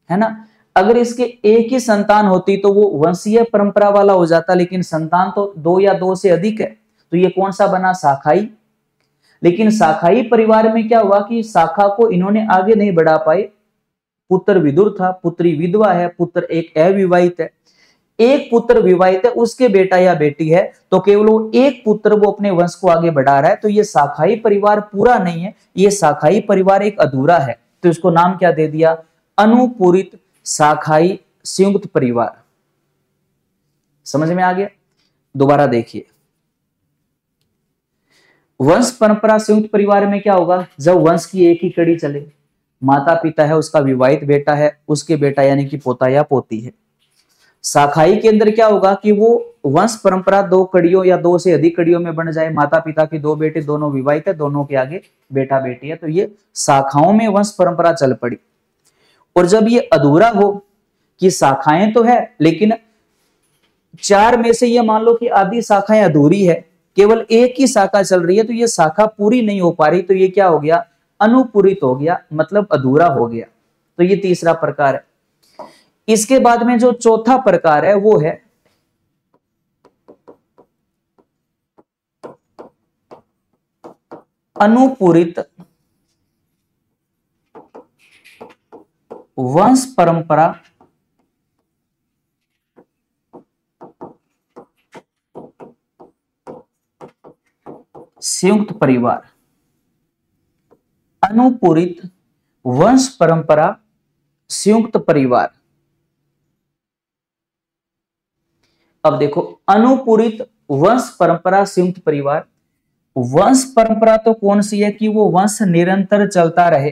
है ना। अगर इसके एक ही संतान होती तो वो वंशीय परंपरा वाला हो जाता, लेकिन संतान तो दो या दो से अधिक है, तो ये कौन सा बना, शाखाई। लेकिन शाखाई परिवार में क्या हुआ कि शाखा को इन्होंने आगे नहीं बढ़ा पाए। पुत्र विदुर था, पुत्री विधवा है, पुत्र एक अविवाहित है। एक पुत्र विवाहित है, उसके बेटा या बेटी है, तो केवल वो एक पुत्र वो अपने वंश को आगे बढ़ा रहा है, तो ये शाखाई परिवार पूरा नहीं है, ये शाखाई परिवार एक अधूरा है। तो इसको नाम क्या दे दिया, अनुपूरित शाखाई संयुक्त परिवार। समझ में आ गया। दोबारा देखिए, वंश परंपरा संयुक्त परिवार में क्या होगा, जब वंश की एक ही कड़ी चले, माता पिता है, उसका विवाहित बेटा है, उसके बेटा यानी कि पोता या पोती है। शाखाई के अंदर क्या होगा कि वो वंश परंपरा दो कड़ियों या दो से अधिक कड़ियों में बन जाए, माता पिता की दो बेटे, दोनों विवाहित है, दोनों के आगे बेटा बेटी है, तो ये शाखाओं में वंश परंपरा चल पड़ी। और जब ये अधूरा हो कि शाखाएं तो है लेकिन चार में से ये मान लो कि आधी शाखाएं अधूरी है, केवल एक ही शाखा चल रही है, तो ये शाखा पूरी नहीं हो पा रही, तो ये क्या हो गया, अनुपूरित हो गया, मतलब अधूरा हो गया। तो ये तीसरा प्रकार है। इसके बाद में जो चौथा प्रकार है वो है अनुपूरित वंश परंपरा संयुक्त परिवार। अनुपूरित वंश परंपरा संयुक्त परिवार। अब देखो, अनुपूरित वंश परंपरा संयुक्त परिवार, वंश परंपरा तो कौन सी है कि वो वंश निरंतर चलता रहे,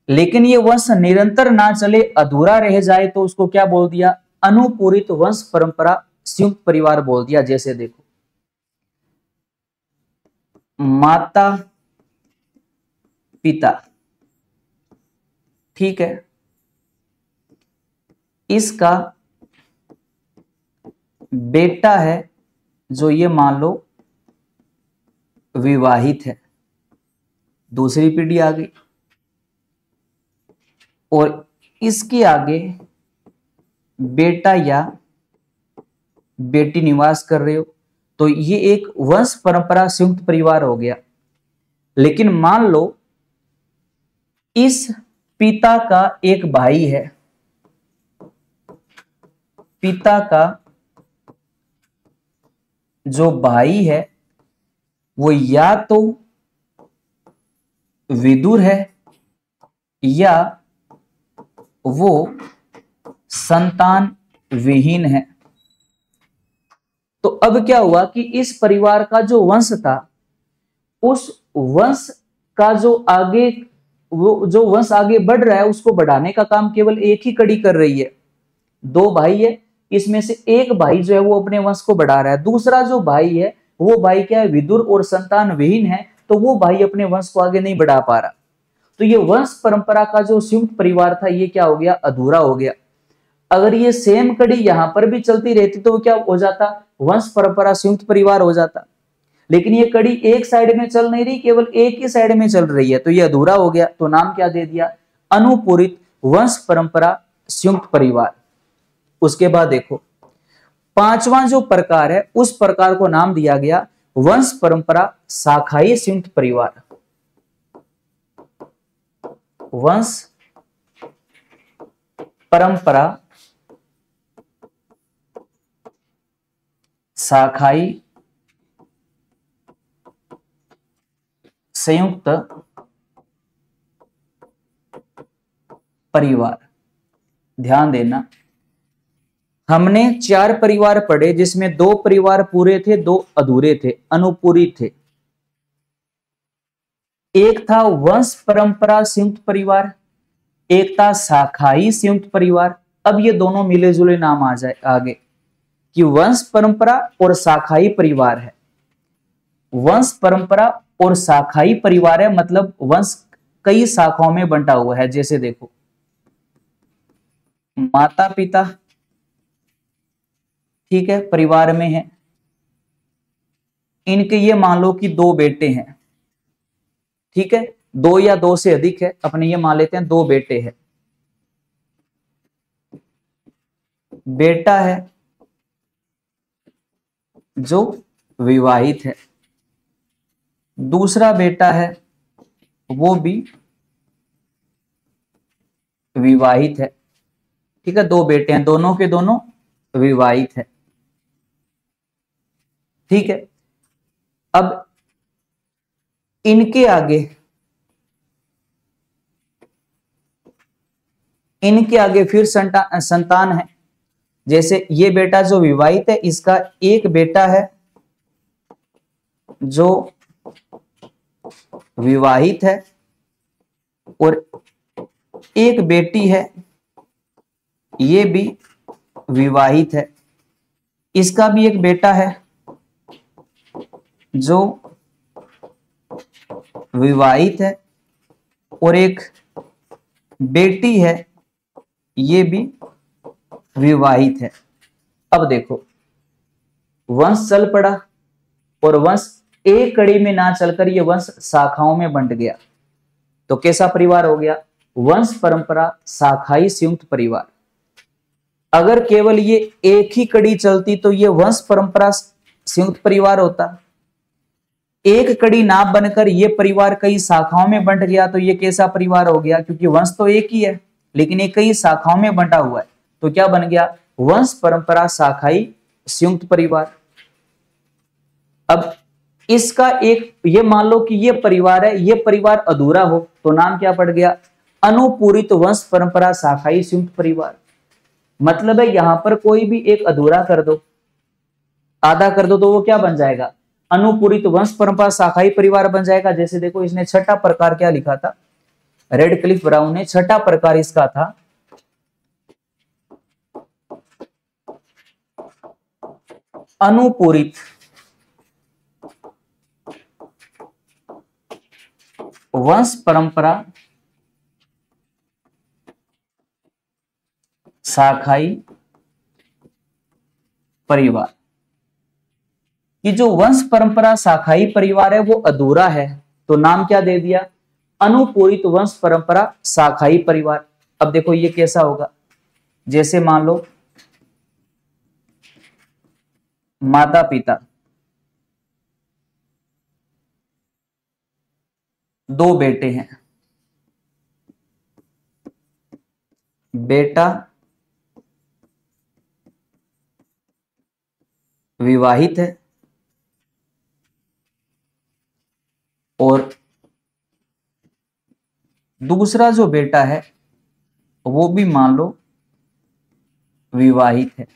लेकिन ये वंश निरंतर ना चले, अधूरा रह जाए, तो उसको क्या बोल दिया, अनुपूरित वंश परंपरा संयुक्त परिवार बोल दिया। जैसे देखो, माता पिता, ठीक है, इसका बेटा है जो ये मान लो विवाहित है, दूसरी पीढ़ी आ गई, और इसके आगे बेटा या बेटी निवास कर रहे हो, तो ये एक वंश परंपरा संयुक्त परिवार हो गया। लेकिन मान लो इस पिता का एक भाई है, पिता का जो भाई है वो या तो विदुर है या वो संतान विहीन है। तो अब क्या हुआ कि इस परिवार का जो वंश था, उस वंश का जो आगे, वो जो वंश आगे बढ़ रहा है, उसको बढ़ाने का काम केवल एक ही कड़ी कर रही है। दो भाई है, इसमें से एक भाई जो है वो अपने वंश को बढ़ा रहा है, दूसरा जो भाई है वो भाई क्या है, विदुर और संतान विहीन है, तो वो भाई अपने वंश को आगे नहीं बढ़ा पा रहा। तो ये वंश परंपरा का जो संयुक्त परिवार था ये क्या हो गया, अधूरा हो गया। अगर ये सेम कड़ी यहां पर भी चलती रहती तो क्या हो जाता, वंश परंपरा संयुक्त परिवार हो जाता। लेकिन ये कड़ी एक साइड में चल नहीं रही, केवल एक ही साइड में चल रही है, तो ये अधूरा हो गया। तो नाम क्या दे दिया, अनुपूरित वंश परंपरा संयुक्त परिवार। उसके बाद देखो, पांचवा जो प्रकार है उस प्रकार को नाम दिया गया वंश परंपरा शाखाई संयुक्त परिवार। वंश परंपरा शाखाई संयुक्त परिवार। ध्यान देना, हमने चार परिवार पढ़े जिसमें दो परिवार पूरे थे, दो अधूरे थे, अनुपूरित थे। एक था वंश परंपरा संयुक्त परिवार एक था शाखाई संयुक्त परिवार। अब ये दोनों मिले जुले नाम आ जाए आगे कि वंश परंपरा और शाखाई परिवार है। वंश परंपरा और शाखाई परिवार है, मतलब वंश कई शाखाओं में बंटा हुआ है। जैसे देखो, माता पिता, ठीक है, परिवार में है, इनके ये मान लो कि दो बेटे हैं, ठीक है, दो या दो से अधिक है, अपने ये मान लेते हैं दो बेटे हैं। बेटा है जो विवाहित है, दूसरा बेटा है वो भी विवाहित है, ठीक है, दो बेटे हैं, दोनों के दोनों विवाहित है, ठीक है। अब इनके आगे फिर संतान है। जैसे ये बेटा जो विवाहित है, इसका एक बेटा है जो विवाहित है और एक बेटी है, ये भी विवाहित है। इसका भी एक बेटा है जो विवाहित है और एक बेटी है, ये भी विवाहित है। अब देखो, वंश चल पड़ा और वंश एक कड़ी में ना चलकर ये वंश शाखाओं में बंट गया। तो कैसा परिवार हो गया? वंश परंपरा शाखाई संयुक्त परिवार। अगर केवल ये एक ही कड़ी चलती तो ये वंश परंपरा संयुक्त परिवार होता। एक कड़ी ना बनकर ये परिवार कई शाखाओं में बंट गया तो ये कैसा परिवार हो गया? क्योंकि वंश तो एक ही है लेकिन ये कई शाखाओं में बंटा हुआ है, तो क्या बन गया? वंश परंपरा शाखाई संयुक्त परिवार। अब इसका एक, ये मान लो कि ये परिवार है, ये परिवार अधूरा हो तो नाम क्या पड़ गया? अनुपूरित वंश परंपरा शाखाई संयुक्त परिवार। मतलब है यहां पर कोई भी एक अधूरा कर दो, आधा कर दो, तो वो क्या बन जाएगा? अनुपूरित वंश परंपरा शाखाई परिवार बन जाएगा। जैसे देखो, इसने छठा प्रकार क्या लिखा था, रेडक्लिफ ब्राउन ने छठा प्रकार इसका था अनुपूरित वंश परंपरा शाखाई परिवार। कि जो वंश परंपरा शाखाई परिवार है वो अधूरा है तो नाम क्या दे दिया? अनुपूरित वंश परंपरा शाखाई परिवार। अब देखो ये कैसा होगा? जैसे मान लो माता पिता, दो बेटे हैं, बेटा विवाहित है और दूसरा जो बेटा है वो भी मान लो विवाहित है,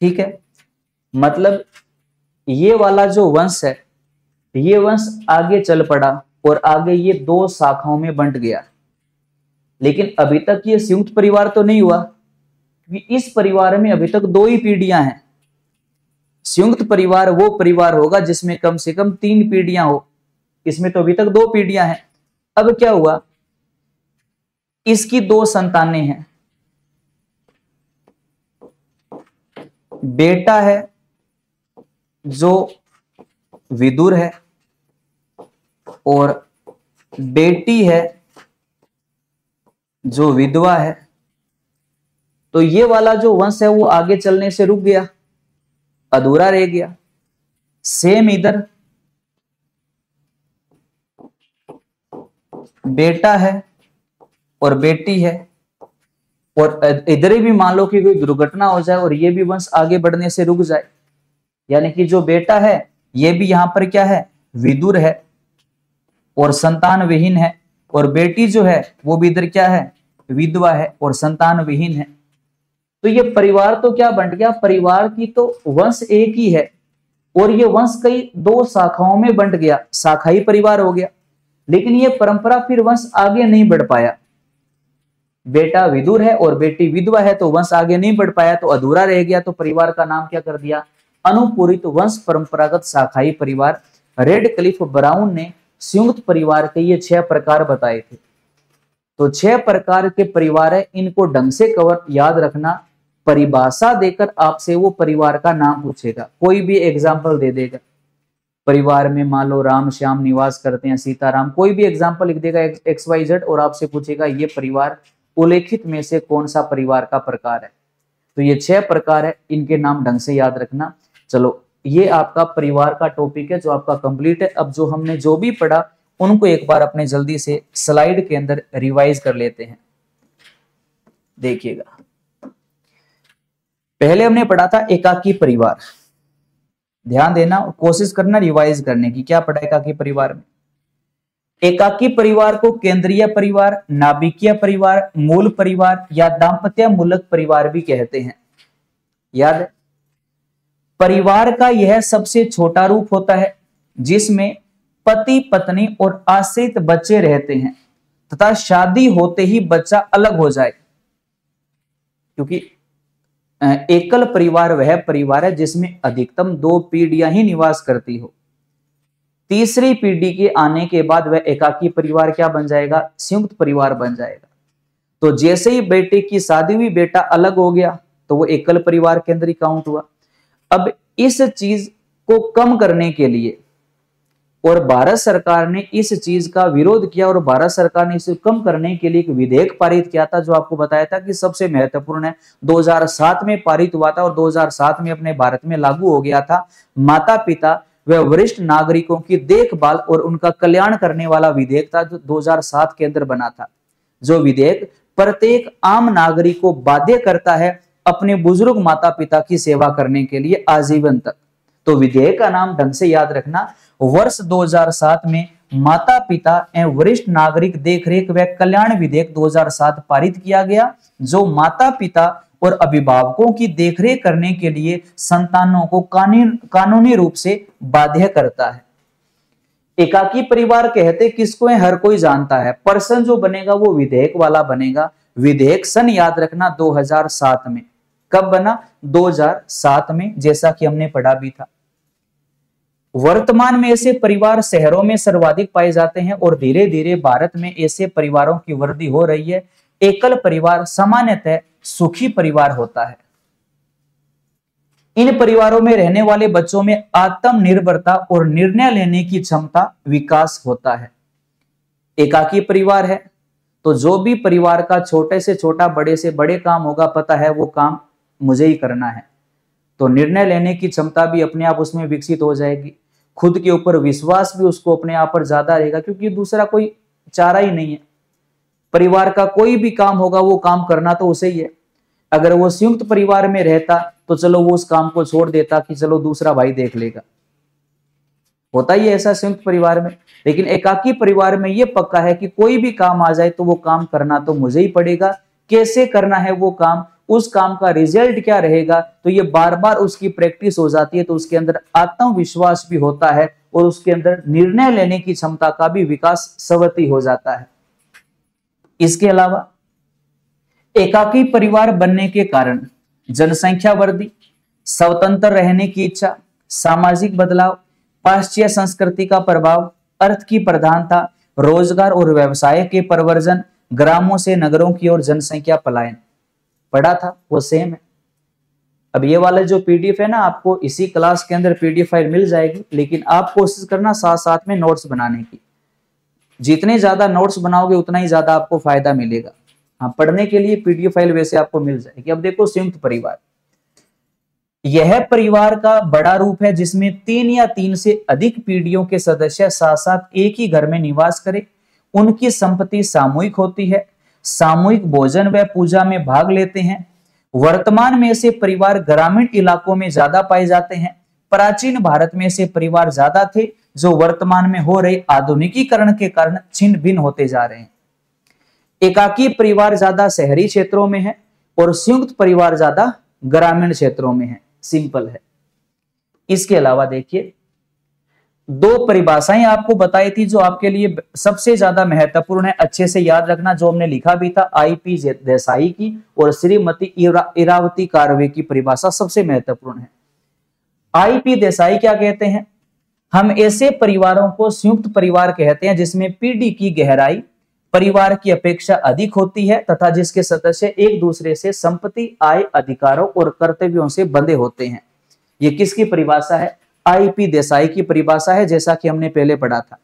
ठीक है। मतलब ये वाला जो वंश है, ये वंश आगे चल पड़ा और आगे ये दो शाखाओं में बंट गया, लेकिन अभी तक ये संयुक्त परिवार तो नहीं हुआ क्योंकि इस परिवार में अभी तक दो ही पीढ़ियां हैं। संयुक्त परिवार वो परिवार होगा जिसमें कम से कम 3 पीढ़ियां हो, इसमें तो अभी तक 2 पीढ़ियां हैं। अब क्या हुआ? इसकी 2 संतानें हैं, बेटा है जो विदुर है और बेटी है जो विधवा है। तो ये वाला जो वंश है वो आगे चलने से रुक गया, अधूरा रह गया। सेम इधर बेटा है और बेटी है और इधर भी मान लो कि कोई दुर्घटना हो जाए और ये भी वंश आगे बढ़ने से रुक जाए, यानी कि जो बेटा है ये भी यहां पर क्या है? विदुर है और संतान विहीन है, और बेटी जो है वो भी इधर क्या है? विधवा है और संतान विहीन है। तो ये परिवार तो क्या बंट गया? परिवार की तो वंश एक ही है और ये वंश कई 2 शाखाओं में बंट गया, शाखाई परिवार हो गया। लेकिन ये परंपरा फिर वंश आगे नहीं बढ़ पाया। बेटा विदुर है और बेटी विधवा है, तो वंश आगे नहीं बढ़ पाया, तो अधूरा रह गया। तो परिवार का नाम क्या कर दिया? अनुपूरित वंश परंपरागत शाखाई परिवार। रेडक्लिफ ब्राउन ने संयुक्त परिवार के ये 6 प्रकार बताए थे। तो 6 प्रकार के परिवार है, इनको ढंग से कवर याद रखना। परिभाषा देकर आपसे वो परिवार का नाम पूछेगा, कोई भी एग्जाम्पल दे देगा। परिवार में मान लो राम श्याम निवास करते हैं, सीताराम, कोई भी एग्जाम्पल लिख देगा XYZ और आपसे पूछेगा ये परिवार उल्लेखित में से कौन सा परिवार का प्रकार है। तो ये 6 प्रकार है, इनके नाम ढंग से याद रखना। चलो, ये आपका परिवार का टॉपिक है जो आपका कंप्लीट है। अब जो हमने जो भी पढ़ा उनको एक बार अपने जल्दी से स्लाइड के अंदर रिवाइज कर लेते हैं। देखिएगा, पहले हमने पढ़ा था एकाकी परिवार। ध्यान देना और कोशिश करना रिवाइज करने की। क्या पढ़ा एकाकी परिवार में? एकाकी परिवार को केंद्रीय परिवार, नाभिकीय परिवार, मूल परिवार या दाम्पत्य मूलक परिवार भी कहते हैं। याद है, परिवार का यह सबसे छोटा रूप होता है जिसमें पति पत्नी और आश्रित बच्चे रहते हैं तथा शादी होते ही बच्चा अलग हो जाए। क्योंकि एकल परिवार वह परिवार है जिसमें अधिकतम 2 पीढ़ियां ही निवास करती हो। तीसरी पीढ़ी के आने के बाद वह एकाकी परिवार क्या बन जाएगा? संयुक्त परिवार बन जाएगा। तो जैसे ही बेटे की शादी हुई, बेटा अलग हो गया, तो वो एकल परिवार के अंदर ही काउंट हुआ। अब इस चीज को कम करने के लिए, और भारत सरकार ने इस चीज का विरोध किया, और भारत सरकार ने इसे कम करने के लिए एक विधेयक पारित किया था जो आपको बताया था कि सबसे महत्वपूर्ण है। 2007 में पारित हुआ था और 2007 में अपने भारत में लागू हो गया था। माता पिता व वरिष्ठ नागरिकों की देखभाल और उनका कल्याण करने वाला विधेयक था जो 2007 के अंदर बना था। जो विधेयक प्रत्येक आम नागरिक को बाध्य करता है अपने बुजुर्ग माता पिता की सेवा करने के लिए आजीवन तक। तो विधेयक का नाम ढंग से याद रखना। वर्ष 2007 में माता पिता एवं वरिष्ठ नागरिक देखरेख व कल्याण विधेयक 2007 पारित किया गया, जो माता पिता और अभिभावकों की देखरेख करने के लिए संतानों को कानूनी रूप से बाध्य करता है। एकाकी परिवार कहते किसको है? हर कोई जानता है। पर्सन जो बनेगा वो विधेयक वाला बनेगा। विधेयक सन याद रखना 2007 में। कब बना? 2007 में, जैसा कि हमने पढ़ा भी था। वर्तमान में ऐसे परिवार शहरों में सर्वाधिक पाए जाते हैं और धीरे धीरे भारत में ऐसे परिवारों की वृद्धि हो रही है। एकल परिवार सामान्यतः सुखी परिवार होता है। इन परिवारों में रहने वाले बच्चों में आत्मनिर्भरता और निर्णय लेने की क्षमता विकास होता है। एकाकी परिवार है तो जो भी परिवार का छोटे से छोटा बड़े से बड़े काम होगा, पता है वो काम मुझे ही करना है, तो निर्णय लेने की क्षमता भी अपने आप उसमें विकसित हो जाएगी। खुद के ऊपर विश्वास भी उसको अपने आप पर ज्यादा रहेगा, क्योंकि दूसरा कोई चारा ही नहीं है। परिवार का कोई भी काम होगा वो काम करना तो उसे ही है। अगर वो संयुक्त परिवार में रहता तो चलो वो उस काम को छोड़ देता कि चलो दूसरा भाई देख लेगा, होता ही ऐसा संयुक्त परिवार में। लेकिन एकाकी परिवार में ये पक्का है कि कोई भी काम आ जाए तो वो काम करना तो मुझे ही पड़ेगा। कैसे करना है वो काम, उस काम का रिजल्ट क्या रहेगा, तो ये बार बार उसकी प्रैक्टिस हो जाती है। तो उसके अंदर आत्मविश्वास भी होता है और उसके अंदर निर्णय लेने की क्षमता का भी विकास स्वतः हो जाता है। इसके अलावा एकाकी परिवार बनने के कारण जनसंख्या वृद्धि, स्वतंत्र रहने की इच्छा, सामाजिक बदलाव, पाश्चात्य संस्कृति का प्रभाव, अर्थ की प्रधानता, रोजगार और व्यवसाय के प्रवर्जन, ग्रामों से नगरों की ओर जनसंख्या पलायन पढ़ा था वो सेम है। अब ये वाला जो पीडीएफ है ना, आपको इसी क्लास के अंदर पीडीएफ फाइल मिल जाएगी, लेकिन आप कोशिश करना साथ साथ में नोट्स बनाने की। जितने ज्यादा नोट्स बनाओगे उतना ही ज्यादा आपको फायदा मिलेगा। हाँ, पढ़ने के लिए पीडीएफ फाइल वैसे आपको मिल जाएगी। अब देखो संयुक्त परिवार, यह परिवार का बड़ा रूप है जिसमें 3 या 3 से अधिक पीढ़ियों के सदस्य साथ साथ एक ही घर में निवास करें। उनकी संपत्ति सामूहिक होती है, सामूहिक भोजन व पूजा में भाग लेते हैं। वर्तमान में ऐसे परिवार ग्रामीण इलाकों में ज्यादा पाए जाते हैं। प्राचीन भारत में ऐसे परिवार ज्यादा थे जो वर्तमान में हो रहे आधुनिकीकरण के कारण छिन्न भिन्न होते जा रहे हैं। एकाकी परिवार ज्यादा शहरी क्षेत्रों में है और संयुक्त परिवार ज्यादा ग्रामीण क्षेत्रों में है। सिंपल है। इसके अलावा देखिए, दो परिभाषाएं आपको बताई थी जो आपके लिए सबसे ज्यादा महत्वपूर्ण है, अच्छे से याद रखना, जो हमने लिखा भी था, आईपी देसाई की और श्रीमती इरावती कारवे की परिभाषा सबसे महत्वपूर्ण है। आईपी देसाई क्या कहते हैं? हम ऐसे परिवारों को संयुक्त परिवार कहते हैं जिसमें पीढ़ी की गहराई परिवार की अपेक्षा अधिक होती है तथा जिसके सदस्य एक दूसरे से संपत्ति, आय, अधिकारों और कर्तव्यों से बंधे होते हैं। ये किसकी परिभाषा है? आईपी देसाई की परिभाषा है, जैसा कि हमने पहले पढ़ा था।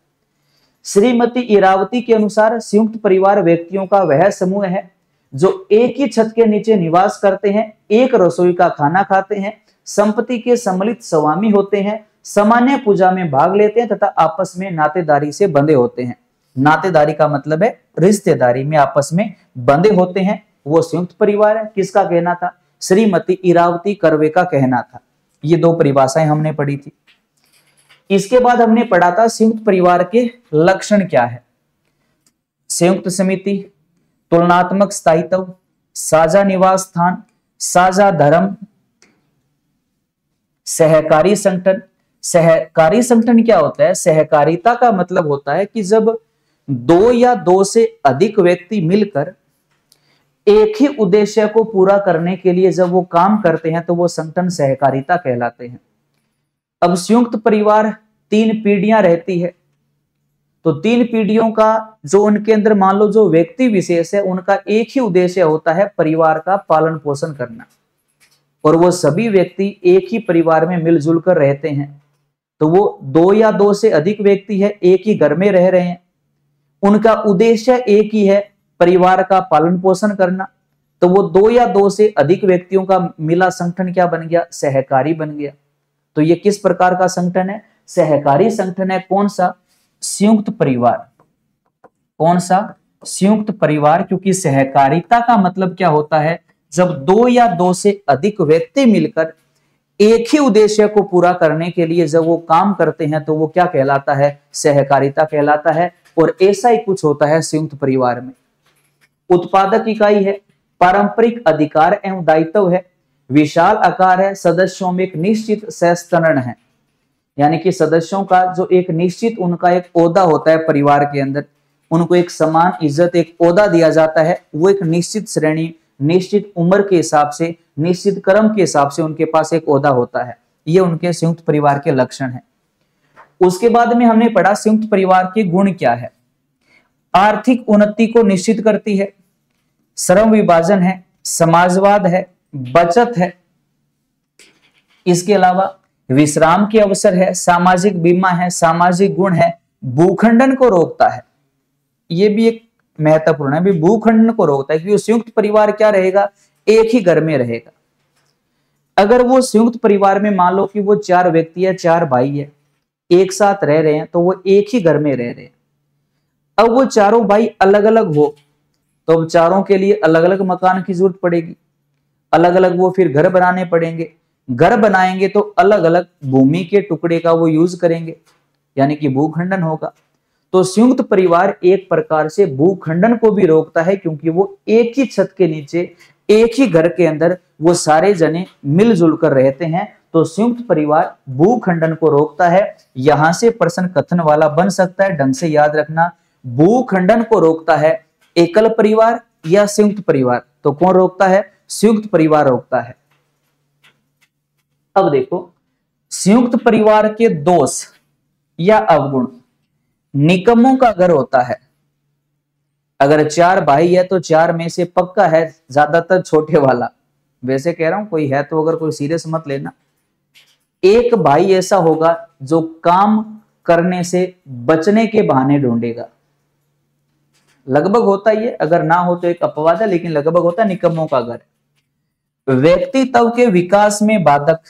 श्रीमती इरावती के अनुसार संयुक्त परिवार व्यक्तियों का वह समूह है जो एक ही छत के नीचे निवास करते हैं, एक रसोई का खाना खाते हैं, संपत्ति के सम्मिलित स्वामी होते हैं, सामान्य पूजा में भाग लेते हैं तथा आपस में नातेदारी से बंधे होते हैं। नातेदारी का मतलब है रिश्तेदारी में आपस में बंधे होते हैं, वो संयुक्त परिवार है। किसका कहना था? श्रीमती इरावती कर्वे का कहना था। ये दो परिभाषाएं हमने पढ़ी थी। इसके बाद हमने पढ़ा था संयुक्त परिवार के लक्षण क्या है। संयुक्त समिति, तुलनात्मक स्थायित्व, साझा निवास स्थान, साझा धर्म, सहकारी संगठन। सहकारी संगठन क्या होता है? सहकारिता का मतलब होता है कि जब दो या दो से अधिक व्यक्ति मिलकर एक ही उद्देश्य को पूरा करने के लिए जब वो काम करते हैं तो वो संगठन सहकारिता कहलाते हैं। अब संयुक्त परिवार 3 पीढ़ियां रहती है, तो 3 पीढ़ियों का जो उनके अंदर मान लो जो व्यक्ति विशेष है उनका एक ही उद्देश्य होता है परिवार का पालन पोषण करना, और वो सभी व्यक्ति एक ही परिवार में मिलजुल कर रहते हैं। तो वो 2 या 2 से अधिक व्यक्ति है, एक ही घर में रह रहे हैं, उनका उद्देश्य एक ही है परिवार का पालन पोषण करना, तो वो 2 या 2 से अधिक व्यक्तियों का मिला संगठन क्या बन गया? सहकारी बन गया। तो ये किस प्रकार का संगठन है? सहकारी संगठन है। कौन सा? संयुक्त परिवार। कौन सा? संयुक्त परिवार, क्योंकि सहकारिता का मतलब क्या होता है? जब 2 या 2 से अधिक व्यक्ति मिलकर एक ही उद्देश्य को पूरा करने के लिए जब वो काम करते हैं तो वो क्या कहलाता है? सहकारिता कहलाता है। और ऐसा ही कुछ होता है संयुक्त परिवार में। उत्पादक इकाई है, पारंपरिक अधिकार एवं दायित्व है, विशाल आकार है, सदस्यों में एक निश्चित सहस्त्ररण है, यानी कि सदस्यों का जो एक निश्चित उनका एक ओहदा होता है परिवार के अंदर, उनको एक समान इज्जत, एक ओहदा दिया जाता है। वो एक निश्चित श्रेणी, निश्चित उम्र के हिसाब से, निश्चित कर्म के हिसाब से उनके पास एक ओहदा होता है। ये उनके संयुक्त परिवार के लक्षण है। उसके बाद में हमने पढ़ा संयुक्त परिवार के गुण क्या है। आर्थिक उन्नति को निश्चित करती है, श्रम विभाजन है, समाजवाद है, बचत है, इसके अलावा विश्राम के अवसर है, सामाजिक बीमा है, सामाजिक गुण है, भूखंडन को रोकता है। ये भी एक महत्वपूर्ण है, भी भूखंडन को रोकता है, क्योंकि संयुक्त परिवार क्या रहेगा? एक ही घर में रहेगा। अगर वो संयुक्त परिवार में मान लो कि वो 4 व्यक्ति है, 4 भाई है, एक साथ रह रहे हैं, तो वो एक ही घर में रह रहे हैं। अब वो चारों भाई अलग अलग हो तो अब चारों के लिए अलग अलग मकान की जरूरत पड़ेगी, अलग अलग वो फिर घर बनाने पड़ेंगे। घर बनाएंगे तो अलग अलग भूमि के टुकड़े का वो यूज करेंगे, यानी कि भूखंडन होगा। तो संयुक्त परिवार एक प्रकार से भूखंडन को भी रोकता है, क्योंकि वो एक ही छत के नीचे, एक ही घर के अंदर वो सारे जने मिलजुल कर रहते हैं। तो संयुक्त परिवार भूखंडन को रोकता है। यहां से प्रश्न कथन वाला बन सकता है, ढंग से याद रखना। भूखंडन को रोकता है एकल परिवार या संयुक्त परिवार? तो कौन रोकता है? संयुक्त परिवार रोकता है। अब देखो संयुक्त परिवार के दोष या अवगुण। निकम्मों का घर होता है। अगर 4 भाई है तो 4 में से पक्का है ज्यादातर छोटे वाला, वैसे कह रहा हूं, कोई है तो अगर कोई सीरियस मत लेना। एक भाई ऐसा होगा जो काम करने से बचने के बहाने ढूंढेगा। लगभग होता ही है, अगर ना हो तो एक अपवाद है, लेकिन लगभग होता है निकम्मों का घर। व्यक्तित्व के विकास में बाधक।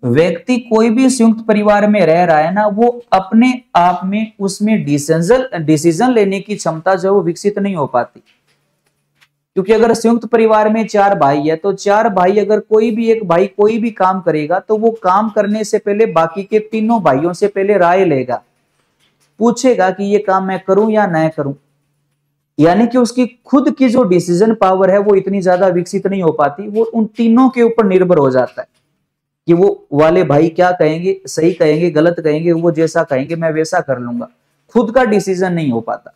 व्यक्ति कोई भी संयुक्त परिवार में रह रहा है ना, वो अपने आप में उसमें डिसीजन लेने की क्षमता जो वो विकसित नहीं हो पाती। क्योंकि अगर संयुक्त परिवार में 4 भाई है तो 4 भाई अगर कोई भी एक भाई कोई भी काम करेगा तो वो काम करने से पहले बाकी के तीनों भाइयों से पहले राय लेगा, पूछेगा कि ये काम मैं करूं या न करूं। यानी कि उसकी खुद की जो डिसीजन पावर है वो इतनी ज्यादा विकसित नहीं हो पाती, वो उन तीनों के ऊपर निर्भर हो जाता है कि वो वाले भाई क्या कहेंगे, सही कहेंगे गलत कहेंगे, वो जैसा कहेंगे मैं वैसा कर लूंगा, खुद का डिसीजन नहीं हो पाता।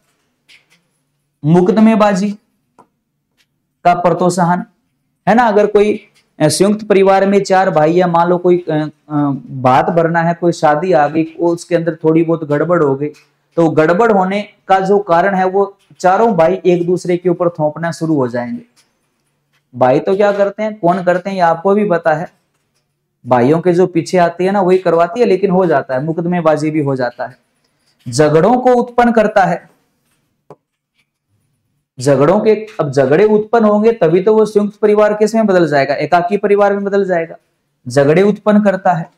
मुकदमेबाजी का प्रोत्साहन, है ना, अगर कोई संयुक्त परिवार में 4 भाई या मान लो कोई बात भरना है, कोई शादी आ गई, उसके अंदर थोड़ी बहुत गड़बड़ हो गई, तो गड़बड़ होने का जो कारण है वो चारों भाई एक दूसरे के ऊपर थोपना शुरू हो जाएंगे। भाई तो क्या करते हैं, कौन करते हैं, ये आपको भी पता है, भाइयों के जो पीछे आती है ना वही करवाती है, लेकिन हो जाता है, मुकदमेबाजी भी हो जाता है। झगड़ों को उत्पन्न करता है, झगड़ों के, अब झगड़े उत्पन्न होंगे तभी तो वो संयुक्त परिवार किस में बदल जाएगा, एकाकी परिवार में बदल जाएगा। झगड़े उत्पन्न करता है।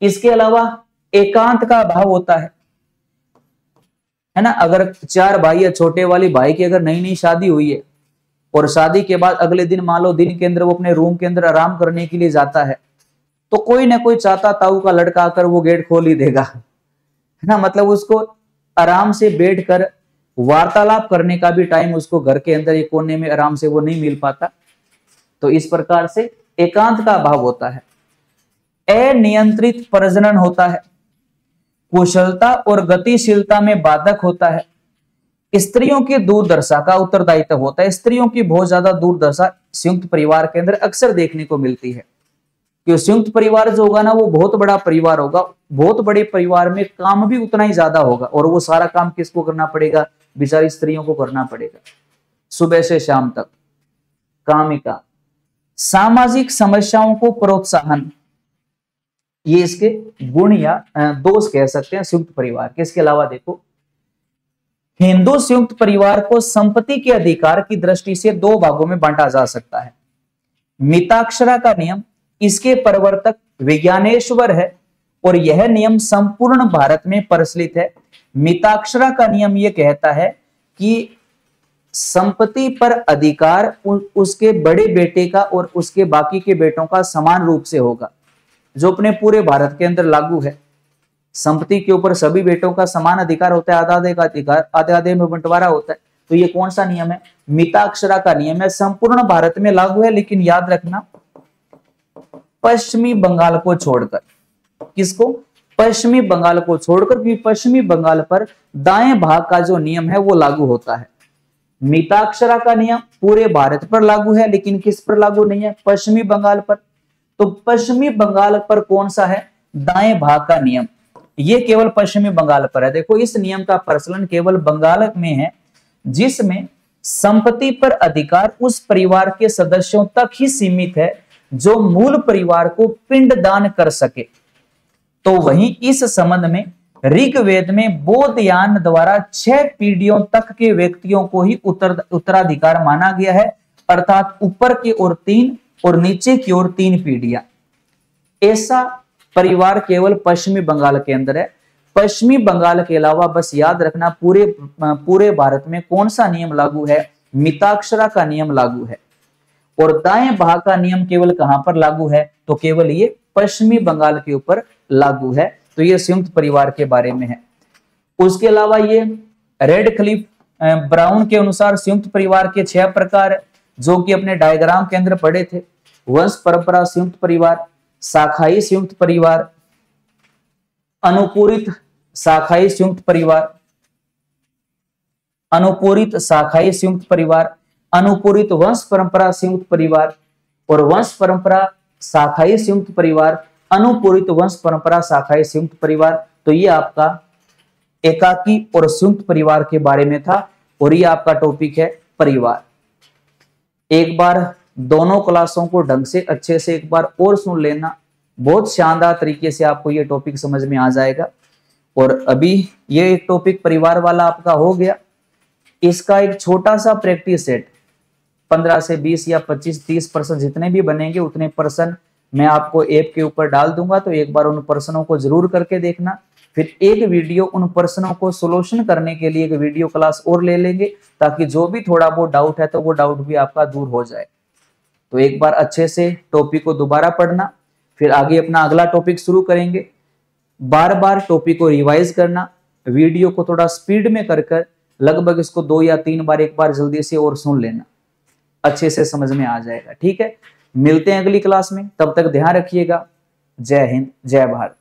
इसके अलावा एकांत का अभाव होता है ना, अगर 4 भाई या छोटे वाली भाई की अगर नई नई शादी हुई है और शादी के बाद अगले दिन मान लो दिन के अंदर वो अपने रूम के अंदर आराम करने के लिए जाता है, तो कोई ना कोई चाचा ताऊ का लड़का आकर वो गेट खोल ही देगा, है ना, मतलब उसको आराम से बैठकर वार्तालाप करने का भी टाइम उसको घर के अंदर एक कोने में आराम से वो नहीं मिल पाता। तो इस प्रकार से एकांत का अभाव होता है। अनियंत्रित प्रजनन होता है, कुशलता और गतिशीलता में बाधक होता है। स्त्रियों की दूरदर्शा का उत्तरदायित्व होता है। स्त्रियों की बहुत ज्यादा दूरदर्शा संयुक्त परिवार के अंदर अक्सर देखने को मिलती है, कि संयुक्त परिवार जो होगा ना वो बहुत बड़ा परिवार होगा, बहुत बड़े परिवार में काम भी उतना ही ज्यादा होगा, और वो सारा काम किसको करना पड़ेगा, बेचारी स्त्रियों को करना पड़ेगा, सुबह से शाम तक कामिका। सामाजिक समस्याओं को प्रोत्साहन, ये इसके गुण या दोष कह सकते हैं संयुक्त परिवार के। इसके अलावा देखो, हिंदू संयुक्त परिवार को संपत्ति के अधिकार की दृष्टि से 2 भागों में बांटा जा सकता है। मिताक्षरा का नियम, इसके प्रवर्तक विज्ञानेश्वर है और यह नियम संपूर्ण भारत में प्रचलित है। मिताक्षरा का नियम यह कहता है कि संपत्ति पर अधिकार उसके बड़े बेटे का और उसके बाकी के बेटों का समान रूप से होगा, जो अपने पूरे भारत के अंदर लागू है। संपत्ति के ऊपर सभी बेटों का समान अधिकार होता है, आधा आधे का अधिकार, आधे आधे में बंटवारा होता है। तो ये कौन सा नियम है, मिताक्षरा का नियम है, संपूर्ण भारत में लागू है, लेकिन याद रखना पश्चिमी बंगाल को छोड़कर। किसको, पश्चिमी बंगाल को छोड़कर, क्योंकि पश्चिमी बंगाल पर दाएं भाग का जो नियम है वो लागू होता है। मिताक्षरा का नियम पूरे भारत पर लागू है, लेकिन किस पर लागू नहीं है, पश्चिमी बंगाल पर। तो पश्चिमी बंगाल पर कौन सा है, दाएं भाग का नियम, ये केवल पश्चिमी बंगाल पर है। देखो, इस नियम का प्रचलन केवल बंगाल में है, जिसमें संपत्ति पर अधिकार उस परिवार के सदस्यों तक ही सीमित है जो मूल परिवार को पिंडदान कर सके। तो वहीं इस संबंध में ऋग्वेद में बौद्धयान द्वारा 6 पीढ़ियों तक के व्यक्तियों को ही उत्तराधिकार माना गया है, अर्थात ऊपर की ओर 3 और नीचे की ओर 3 पीढ़ियां। ऐसा परिवार केवल पश्चिमी बंगाल के अंदर है। पश्चिमी बंगाल के अलावा बस याद रखना पूरे भारत में कौन सा नियम लागू है, मिताक्षरा का नियम लागू है। और दाएं भाग का नियम केवल कहां पर लागू है, तो केवल ये पश्चिमी बंगाल के ऊपर लागू है। तो ये संयुक्त परिवार के बारे में है। उसके अलावा ये रेडक्लिफ ब्राउन के अनुसार संयुक्त परिवार के 6 प्रकार है, जो कि अपने डायग्राम के अंदर पढ़े थे। वंश परंपरा संयुक्त परिवार, शाखाई संयुक्त परिवार, अनुपूरित शाखाई संयुक्त परिवार, अनुपूरित शाखाई संयुक्त परिवार, अनुपूरित वंश परंपरा संयुक्त परिवार और वंश परंपरा शाखाई संयुक्त परिवार, अनुपूरित वंश परंपरा शाखाई संयुक्त परिवार। तो ये आपका एकाकी और संयुक्त परिवार के बारे में था, और ये आपका टॉपिक है परिवार। एक बार दोनों क्लासों को ढंग से अच्छे से एक बार और सुन लेना, बहुत शानदार तरीके से आपको ये टॉपिक समझ में आ जाएगा। और अभी ये एक टॉपिक परिवार वाला आपका हो गया। इसका एक छोटा सा प्रैक्टिस सेट 15 से 20 या 25-30% जितने भी बनेंगे उतने प्रश्न मैं आपको ऐप के ऊपर डाल दूंगा। तो एक बार उन प्रश्नों को जरूर करके देखना। फिर एक वीडियो उन प्रश्नों को सोल्यूशन करने के लिए एक वीडियो क्लास और ले लेंगे, ताकि जो भी थोड़ा बहुत डाउट है तो वो डाउट भी आपका दूर हो जाए। तो एक बार अच्छे से टॉपिक को दोबारा पढ़ना, फिर आगे अपना अगला टॉपिक शुरू करेंगे। बार बार टॉपिक को रिवाइज करना, वीडियो को थोड़ा स्पीड में कर लगभग इसको 2 या 3 बार एक बार जल्दी से और सुन लेना, अच्छे से समझ में आ जाएगा। ठीक है, मिलते हैं अगली क्लास में, तब तक ध्यान रखिएगा। जय हिंद, जय भारत।